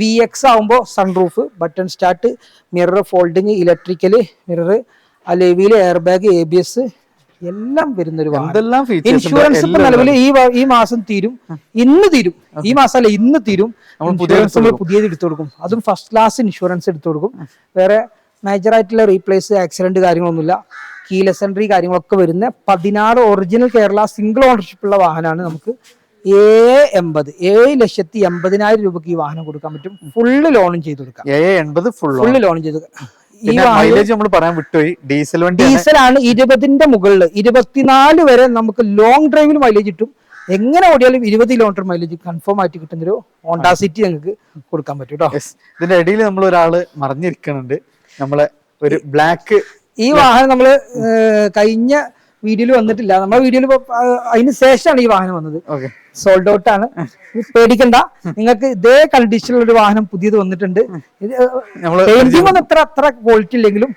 VX ആവുമ്പോ sunroof, button start, mirror folding, electrical mirror, alloy air bag, ABS എല്ലാം വരുന്ന ഒരു വാഹനം. ഇൻഷുറൻസ് ഇപ്പൊ നിലവിൽ ഈ മാസം തീരും, ഇന്ന് തീരും. ഈ മാസമല്ല, ഇന്ന് തീരും. ഇൻഷുറൻസ് നമ്മൾ പുതിയത് എടുത്തു കൊടുക്കും. അതും ഫസ്റ്റ് ക്ലാസ് ഇൻഷുറൻസ് എടുത്തു കൊടുക്കും. വേറെ മേജർ ആയിട്ടുള്ള റീപ്ലേസ്, ആക്സിഡന്റ് കാര്യങ്ങളൊന്നുമില്ല. കീലെസ് എൻട്രി കാര്യങ്ങളൊക്കെ വരുന്ന 16 ഒറിജിനൽ കേരള സിംഗിൾ ഓണർഷിപ്പ് ഉള്ള വാഹനമാണ്. നമുക്ക് 7,80,000 രൂപക്ക് ഈ വാഹനം കൊടുക്കാൻ പറ്റും. ഫുള്ള് ലോണും ചെയ്ത് കൊടുക്കാം. 780 ഫുള്ള് ലോണും ചെയ്ത് കൊടുക്കാം. ഡീസലാണ് 20ന്റെ മുകളിൽ 24 വരെ നമുക്ക് ലോങ് ഡ്രൈവിൽ മൈലേജ് കിട്ടും. എങ്ങനെ ഓടിയാലും 20 കിലോമീറ്റർ മൈലേജ് കൺഫേം ആയിട്ട് കിട്ടുന്നൊരു ഹോണ്ട സിറ്റി നിങ്ങൾക്ക് കൊടുക്കാൻ പറ്റും കേട്ടോ. ഇതിന്റെ ഇടയിൽ നമ്മൾ ഒരാള് മറിഞ്ഞിരിക്കുന്നുണ്ട്. നമ്മളെ ഒരു ബ്ലാക്ക് ഈ വാഹനം നമ്മള് കഴിഞ്ഞ വീഡിയോയിൽ വന്നിട്ടില്ല. നമ്മുടെ വീഡിയോയിൽ അതിന് ശേഷമാണ് ഈ വാഹനം വന്നത്. സോൾഡ് ഔട്ട് ആണ്. പേടിക്കണ്ട, നിങ്ങൾക്ക് ഇതേ കണ്ടീഷനിലുള്ള ഒരു വാഹനം പുതിയത് വന്നിട്ടുണ്ട്. പെയിന്റിംഗ് ഒന്നും അത്ര ക്വാളിറ്റി ഇല്ലെങ്കിലും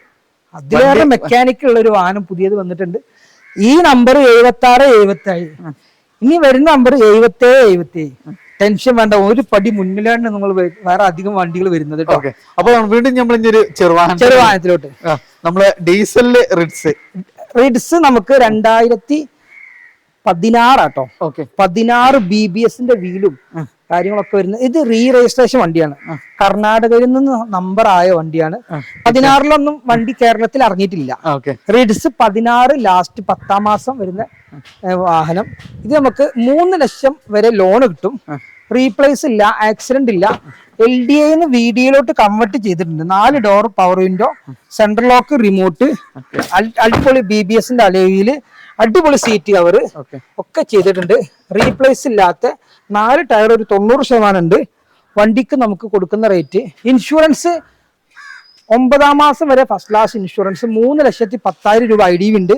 അതിലേറെ മെക്കാനിക് ഉള്ള ഒരു വാഹനം പുതിയത് വന്നിട്ടുണ്ട്. ഈ നമ്പർ 7677. ഇനി വരുന്ന നമ്പർ 7777. ടെൻഷൻ വേണ്ട, ഒരു പടി മുന്നിലാണ് നമ്മൾ വേറെ അധികം വണ്ടികൾ വരുന്നത്. അപ്പൊ വീണ്ടും നമ്മൾ ചെറുവാഹനത്തിലോട്ട് നമ്മള് ഡീസലില് റിഡ്സ് നമുക്ക് 2016 ആട്ടോ. ഓക്കെ 16 BBS-ന്റെ വീലും കാര്യങ്ങളൊക്കെ വരുന്നത്. ഇത് റീ രജിസ്ട്രേഷൻ വണ്ടിയാണ്, കർണാടകയിൽ നിന്ന് നമ്പർ ആയ വണ്ടിയാണ്. 16 വണ്ടി കേരളത്തിൽ ഇറങ്ങിയിട്ടില്ല. റിഡ്സ് 16 ലാസ്റ്റ് 10ാം മാസം വരുന്ന വാഹനം. ഇത് നമുക്ക് 3 ലക്ഷം വരെ ലോൺ കിട്ടും. റീപ്ലേസ് ഇല്ല, ആക്സിഡന്റ് ഇല്ല. LDA VDയിലോട്ട് കൺവേർട്ട് ചെയ്തിട്ടുണ്ട്. 4 door power window, central lock, remote, അടിപൊളി BBS-ന്റെ അലോയില്, അടിപൊളി സീറ്റ് കവർ ഒക്കെ ചെയ്തിട്ടുണ്ട്. റീപ്ലേസ് ഇല്ലാത്ത 4 ടയർ ഒരു 90% ഉണ്ട്. വണ്ടിക്ക് നമുക്ക് കൊടുക്കുന്ന റേറ്റ് ഇൻഷുറൻസ് 9ാം മാസം വരെ ഫസ്റ്റ് ക്ലാസ് ഇൻഷുറൻസ്, 3,10,000 രൂപ IDV ഉണ്ട്.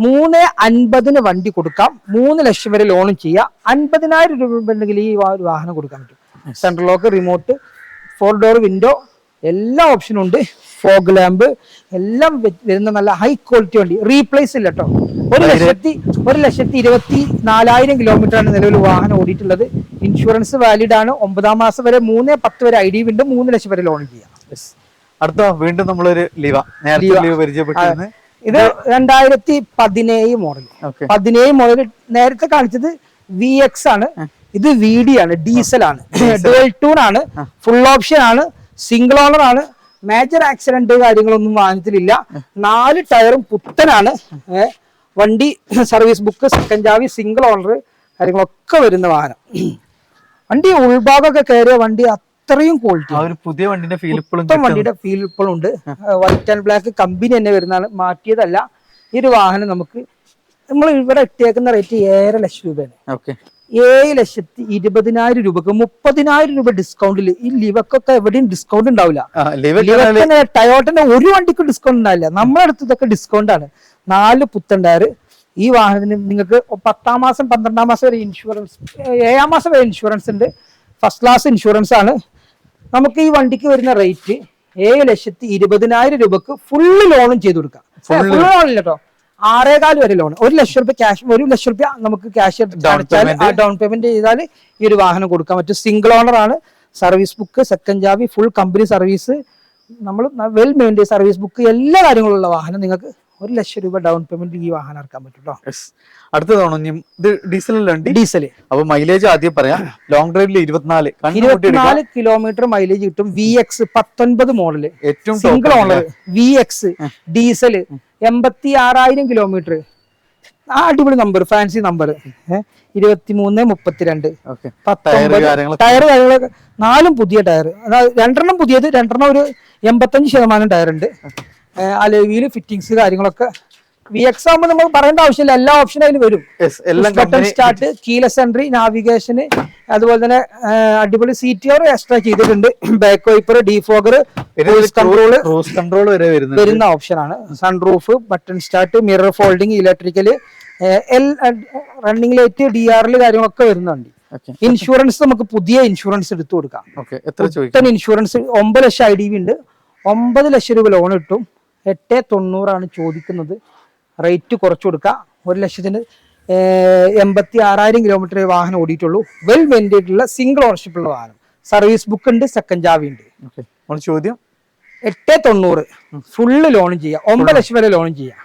3,50,000 വണ്ടി കൊടുക്കാം. 3 ലക്ഷം വരെ ലോണും ചെയ്യാം. 50,000 രൂപ ഉണ്ടെങ്കിൽ ഈ ഒരു വാഹനം കൊടുക്കാൻ പറ്റും. Central lock, remote, 4 door window, എല്ലാ ഓപ്ഷനും ഉണ്ട്. ഫോഗ് ലാമ്പ് എല്ലാം വരുന്ന നല്ല ഹൈ ക്വാളിറ്റി വണ്ടി. റീപ്ലേസ് ഇല്ല കേട്ടോ. 1,24,000 കിലോമീറ്ററാണ് നിലവിൽ വാഹനം ഓടിയിട്ടുള്ളത്. ഇൻഷുറൻസ് വാലിഡ് ആണ്. 9ാം മാസം വരെ 3,10 വരെ IDV ഉണ്ട്. 3 ലക്ഷം വരെ ലോൺ ചെയ്യാം. അടുത്ത വീണ്ടും നമ്മളൊരു ലീവ പരിചയപ്പെട്ടിരുന്നു. ഇത് 2017 മോഡൽ. 17 മോഡൽ നേരത്തെ കാണിച്ചത് VX ആണ്. ഇത് VD ആണ്, ഡീസൽ ആണ്, ഡുവൽ ടൂൺ ആണ്, ഫുൾ ഓപ്ഷൻ ആണ്, സിംഗിൾ ഓണർ ആണ്. മേജർ ആക്സിഡന്റ് കാര്യങ്ങളൊന്നും വാഹനത്തിലില്ല. 4 ടയറും പുത്തനാണ്. വണ്ടി സർവീസ് ബുക്ക്, സെക്കൻഡ് ചാവി, സിംഗിൾ ഓണർ കാര്യങ്ങളൊക്കെ വരുന്ന വാഹനം. വണ്ടി ഉൾഭാഗമൊക്കെ കയറിയ വണ്ടി അത്രയും ക്വാളിറ്റി. പുതിയ വണ്ടിയുടെ ഫീൽ ഇപ്പോഴും ഉണ്ട്. വൈറ്റ് ആൻഡ് ബ്ലാക്ക് കമ്പനി തന്നെ വരുന്നതാണ്, മാറ്റിയതല്ല. ഈ ഒരു വാഹനം നമുക്ക് നമ്മൾ ഇവിടെ ഇട്ടേക്കുന്ന റേറ്റ് 7 ലക്ഷം രൂപയാണ്. 7,20,000 രൂപക്ക് 30,000 രൂപ ഡിസ്കൗണ്ടിൽ. ഈ ലിവക്കൊക്കെ എവിടെയും ഡിസ്കൗണ്ട് ഉണ്ടാവില്ല. ടയോട്ടന്റെ ഒരു വണ്ടിക്കും ഡിസ്കൗണ്ട് ഉണ്ടാവില്ല. നമ്മുടെ അടുത്ത് ഇതൊക്കെ ഡിസ്കൗണ്ട് ആണ്. 4 പുത്തൻ ടയർ. ഈ വാഹനത്തിന് നിങ്ങൾക്ക് 10ാം മാസം 12ാം മാസം വരെ ഇൻഷുറൻസ്, 7ാം മാസം വരെ ഇൻഷുറൻസ് ഉണ്ട്. ഫസ്റ്റ് ക്ലാസ് ഇൻഷുറൻസ് ആണ്. നമുക്ക് ഈ വണ്ടിക്ക് വരുന്ന റേറ്റ് 7,20,000 രൂപക്ക് ഫുള്ള് ലോണും ചെയ്ത് കൊടുക്കാം. ഫുള്ള് ലോണില്ല കേട്ടോ, 6,4 വരെ ലോൺ. 1 ലക്ഷം രൂപ ക്യാഷ്, 1 ലക്ഷം രൂപ നമുക്ക് ക്യാഷ് ഡൗൺ പേയ്മെന്റ് ചെയ്താൽ ഈ ഒരു വാഹനം കൊടുക്കാൻ പറ്റും. സിംഗിൾ ഓണർ ആണ്. സർവീസ് ബുക്ക്, സെക്കൻഡ് ചാവി, ഫുൾ കമ്പനി സർവീസ്, നമ്മൾ വെൽ മെയിൻറ്റെയിൻ സർവീസ് ബുക്ക്, എല്ലാ കാര്യങ്ങളുള്ള വാഹനം. നിങ്ങൾക്ക് 1 ലക്ഷം രൂപ ഡൗൺ പേയ്മെന്റ് ഈ വാഹനം ഇറക്കാൻ പറ്റും കേട്ടോ. അടുത്തതാണ് ഇത് ഡീസൽ. അപ്പൊ മൈലേജ് ആദ്യം പറയാം. ലോങ് ഡ്രൈവിൽ 24 കിലോമീറ്റർ മൈലേജ് കിട്ടും. VX 19 മോഡല്, ഏറ്റവും single owner VX diesel, 86,000 kilometre. അടിപൊളി നമ്പർ, ഫാൻസി നമ്പർ. 2332 ടയർ കാര്യങ്ങളൊക്കെ 4 പുതിയ ടയർ. അതായത് 2 പുതിയത്, 2 ഒരു 85% ടയർ ഉണ്ട്. അലോയിൽ ഫിറ്റിംഗ്സ് കാര്യങ്ങളൊക്കെ. VX ആകുമ്പോൾ നമ്മൾ പറയേണ്ട ആവശ്യമില്ല, എല്ലാ ഓപ്ഷനും അതിൽ വരും. ബട്ടൺ സ്റ്റാർട്ട്, കീലെസ് എൻട്രി, നാവിഗേഷന്, അതുപോലെ തന്നെ അടിപൊളി സീറ്റ് കവർ എക്സ്ട്രാ ചെയ്തിട്ടുണ്ട്. ബാക്ക് വൈപ്പർ, ഡീഫോഗർ, കൺട്രോൾ വരെ വരുന്ന ഓപ്ഷനാണ്. Sunroof, button start, mirror folding, electrical, running light, DRL കാര്യങ്ങളൊക്കെ വരുന്നുണ്ട്. ഇൻഷുറൻസ് നമുക്ക് പുതിയ ഇൻഷുറൻസ് എടുത്തു കൊടുക്കാം. ഇൻഷുറൻസ് 9 ലക്ഷം IDV ഉണ്ട്. 9 ലക്ഷം രൂപ ലോൺ കിട്ടും. 890 ചോദിക്കുന്നത്. റേറ്റ് കുറച്ചു കൊടുക്കുക. 1,86,000 കിലോമീറ്റർ വാഹനം ഓടിയിട്ടുള്ളൂ. വെൽ മെയിൻറ്റെയിൻഡ് സിംഗിൾ ഓണർഷിപ്പ് ഉള്ള വാഹനം. സർവീസ് ബുക്ക് ഉണ്ട്, സെക്കൻഡ് ചാവി ഉണ്ട്. ചോദ്യം 890 ഫുള്ള് ലോൺ ചെയ്യാം. 9 ലക്ഷം വരെ ലോൺ ചെയ്യാം.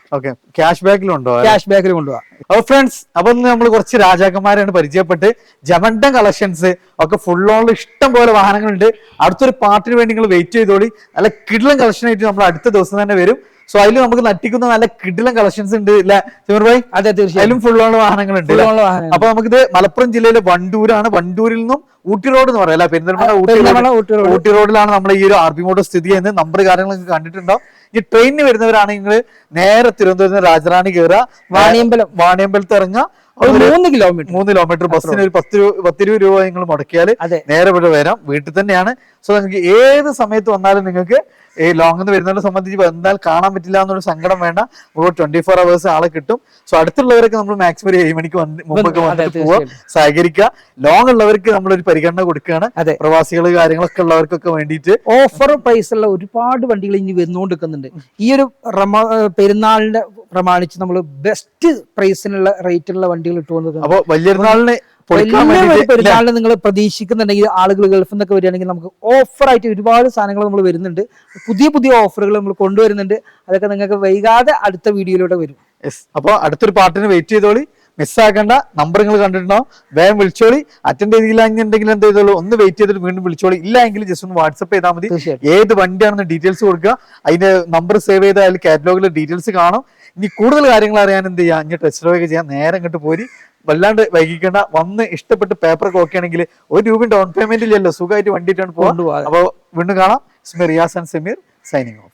ക്യാഷ് ബാക്കിൽ കൊണ്ടുപോകാം. അപ്പൊ ഫ്രണ്ട്സ്, അപ്പൊ നമ്മൾ കുറച്ച് രാജാക്കന്മാരാണ് പരിചയപ്പെട്ട്. ജമണ്ടൻ കളക്ഷൻസ് ഒക്കെ ഫുൾ ഓണിൽ ഇഷ്ടം പോലെ വാഹനങ്ങളുണ്ട്. അടുത്തൊരു പാർട്ടിന് വേണ്ടി നിങ്ങൾ വെയിറ്റ് ചെയ്തോളി. നല്ല കിടിലൻ കളക്ഷൻ ആയിട്ട് നമ്മൾ അടുത്ത ദിവസം തന്നെ വരും. സോ അതിൽ നമുക്ക് നട്ടിക്കുന്ന നല്ല കിടിലൻ കളക്ഷൻസ് ഉണ്ട് അല്ലെ സിമർ ഭായി? അതെ, തീർച്ചയായും. അതിലും ഫുൾ ഓൺ വാഹനങ്ങളുണ്ട്. അപ്പൊ നമുക്കിത് മലപ്പുറം ജില്ലയിലെ വണ്ടൂരാണ്. വണ്ടൂരിൽ നിന്നും ഊട്ടി റോഡ് എന്ന് പറയാം, പെരിന്തൽമണ്ണ ഊട്ടി റോഡിലാണ് നമ്മുടെ ഈ ഒരു RB മോട്ടോഴ്സ് സ്ഥിതി ചെയ്യുന്നത്. നമ്പർ കാര്യങ്ങളൊക്കെ കണ്ടിട്ടുണ്ടാവും. ഈ ട്രെയിനിന് വരുന്നവരാണെങ്കിൽ നേരെ തിരുവനന്തപുരത്ത് രാജറാണി കയറുക, വാണിയമ്പലത്ത് ഇറങ്ങുക, 3 കിലോമീറ്റർ ബസ്സിന് ഒരു 10-20 രൂപ നിങ്ങൾ മുടക്കിയാൽ നേരെ ഇവിടെ വരാം. വീട്ടിൽ തന്നെയാണ്. സോ നിങ്ങൾക്ക് ഏത് സമയത്ത് വന്നാലും നിങ്ങൾക്ക് ഈ ലോങ് എന്ന് വരുന്നവരെ സംബന്ധിച്ച് എന്തായാലും കാണാൻ പറ്റില്ല എന്നൊരു സങ്കടം വേണ്ട. 24 hours ആളെ കിട്ടും. സോ അടുത്തുള്ളവരൊക്കെ നമ്മൾ മാക്സിമം 7 മണിക്ക് മുമ്പൊക്കെ വന്നിട്ട് പോവാം, സഹകരിക്കുക. ലോങ് ഉള്ളവർക്ക് നമ്മളൊരു പരിഗണന കൊടുക്കുകയാണ്. പ്രവാസികൾ കാര്യങ്ങളൊക്കെ ഉള്ളവർക്കൊക്കെ വേണ്ടിയിട്ട് ഓഫർ പ്രൈസ് ഉള്ള ഒരുപാട് വണ്ടികൾ ഇനി വന്നുകൊണ്ടിരിക്കുന്നുണ്ട്. ഈ ഒരു പെരുന്നാളിന്റെ പ്രമാണിച്ച് നമ്മൾ ബെസ്റ്റ് പ്രൈസിനുള്ള റേറ്റിലുള്ള വണ്ടികൾ ഇട്ടുകൊണ്ടിരിക്കുന്നത്. അപ്പൊ വലിയ പെരുന്നാളിന് നിങ്ങൾ പ്രതീക്ഷിക്കുന്നുണ്ടെങ്കിൽ, ആളുകൾ ഗൾഫിൽ നിന്നൊക്കെ വരികയാണെങ്കിൽ നമുക്ക് ഓഫറായിട്ട് ഒരുപാട് സാധനങ്ങൾ നമ്മൾ വരുന്നുണ്ട്. പുതിയ ഓഫറുകൾ നമ്മൾ കൊണ്ടുവരുന്നുണ്ട്. അതൊക്കെ നിങ്ങൾക്ക് വൈകാതെ അടുത്ത വീഡിയോയിലൂടെ വരും. യെസ്, അപ്പോൾ അടുത്തൊരു പാർട്ടിന് വെയിറ്റ് ചെയ്തോളി, മിസ്സാക്കണ്ട. നമ്പർ നിങ്ങൾ കണ്ടിട്ടുണ്ടാവും, വേഗം വിളിച്ചോളി. അറ്റൻഡ് ചെയ്തില്ലെങ്കിൽ എന്ത് ചെയ്തോളൂ, ഒന്ന് വെയിറ്റ് ചെയ്തിട്ട് വീണ്ടും വിളിച്ചോളി. ഇല്ല എങ്കിൽ ജസ്റ്റ് ഒന്ന് വാട്സപ്പ് ചെയ്താൽ മതി. തീർച്ചയായിട്ടും. ഏത് വണ്ടിയാണെന്ന് ഡീറ്റെയിൽസ് കൊടുക്കുക, അതിന്റെ നമ്പർ സേവ് ചെയ്ത അതിൽ കാറ്റലോഗിൽ ഡീറ്റെയിൽസ് കാണും. ഇനി കൂടുതൽ കാര്യങ്ങൾ അറിയാൻ എന്ത് ചെയ്യാം, ഇനി ടെസ്റ്റ് ഡ്രൈവ് ഒക്കെ ചെയ്യാൻ നേരെ ഇങ്ങോട്ട് പോരി, വല്ലാണ്ട് വൈകിക്കേണ്ട. വന്ന് ഇഷ്ടപ്പെട്ട് പേപ്പറൊക്കെ ഓക്കെ ആണെങ്കിൽ ₹1 ഡൗൺ പേയ്മെന്റ് ഇല്ലല്ലോ, സുഖമായിട്ട് വണ്ടിയിട്ടാണ് പോകാം. അപ്പോൾ വീണ്ടും കാണാം. Riyas and Sameer signing off.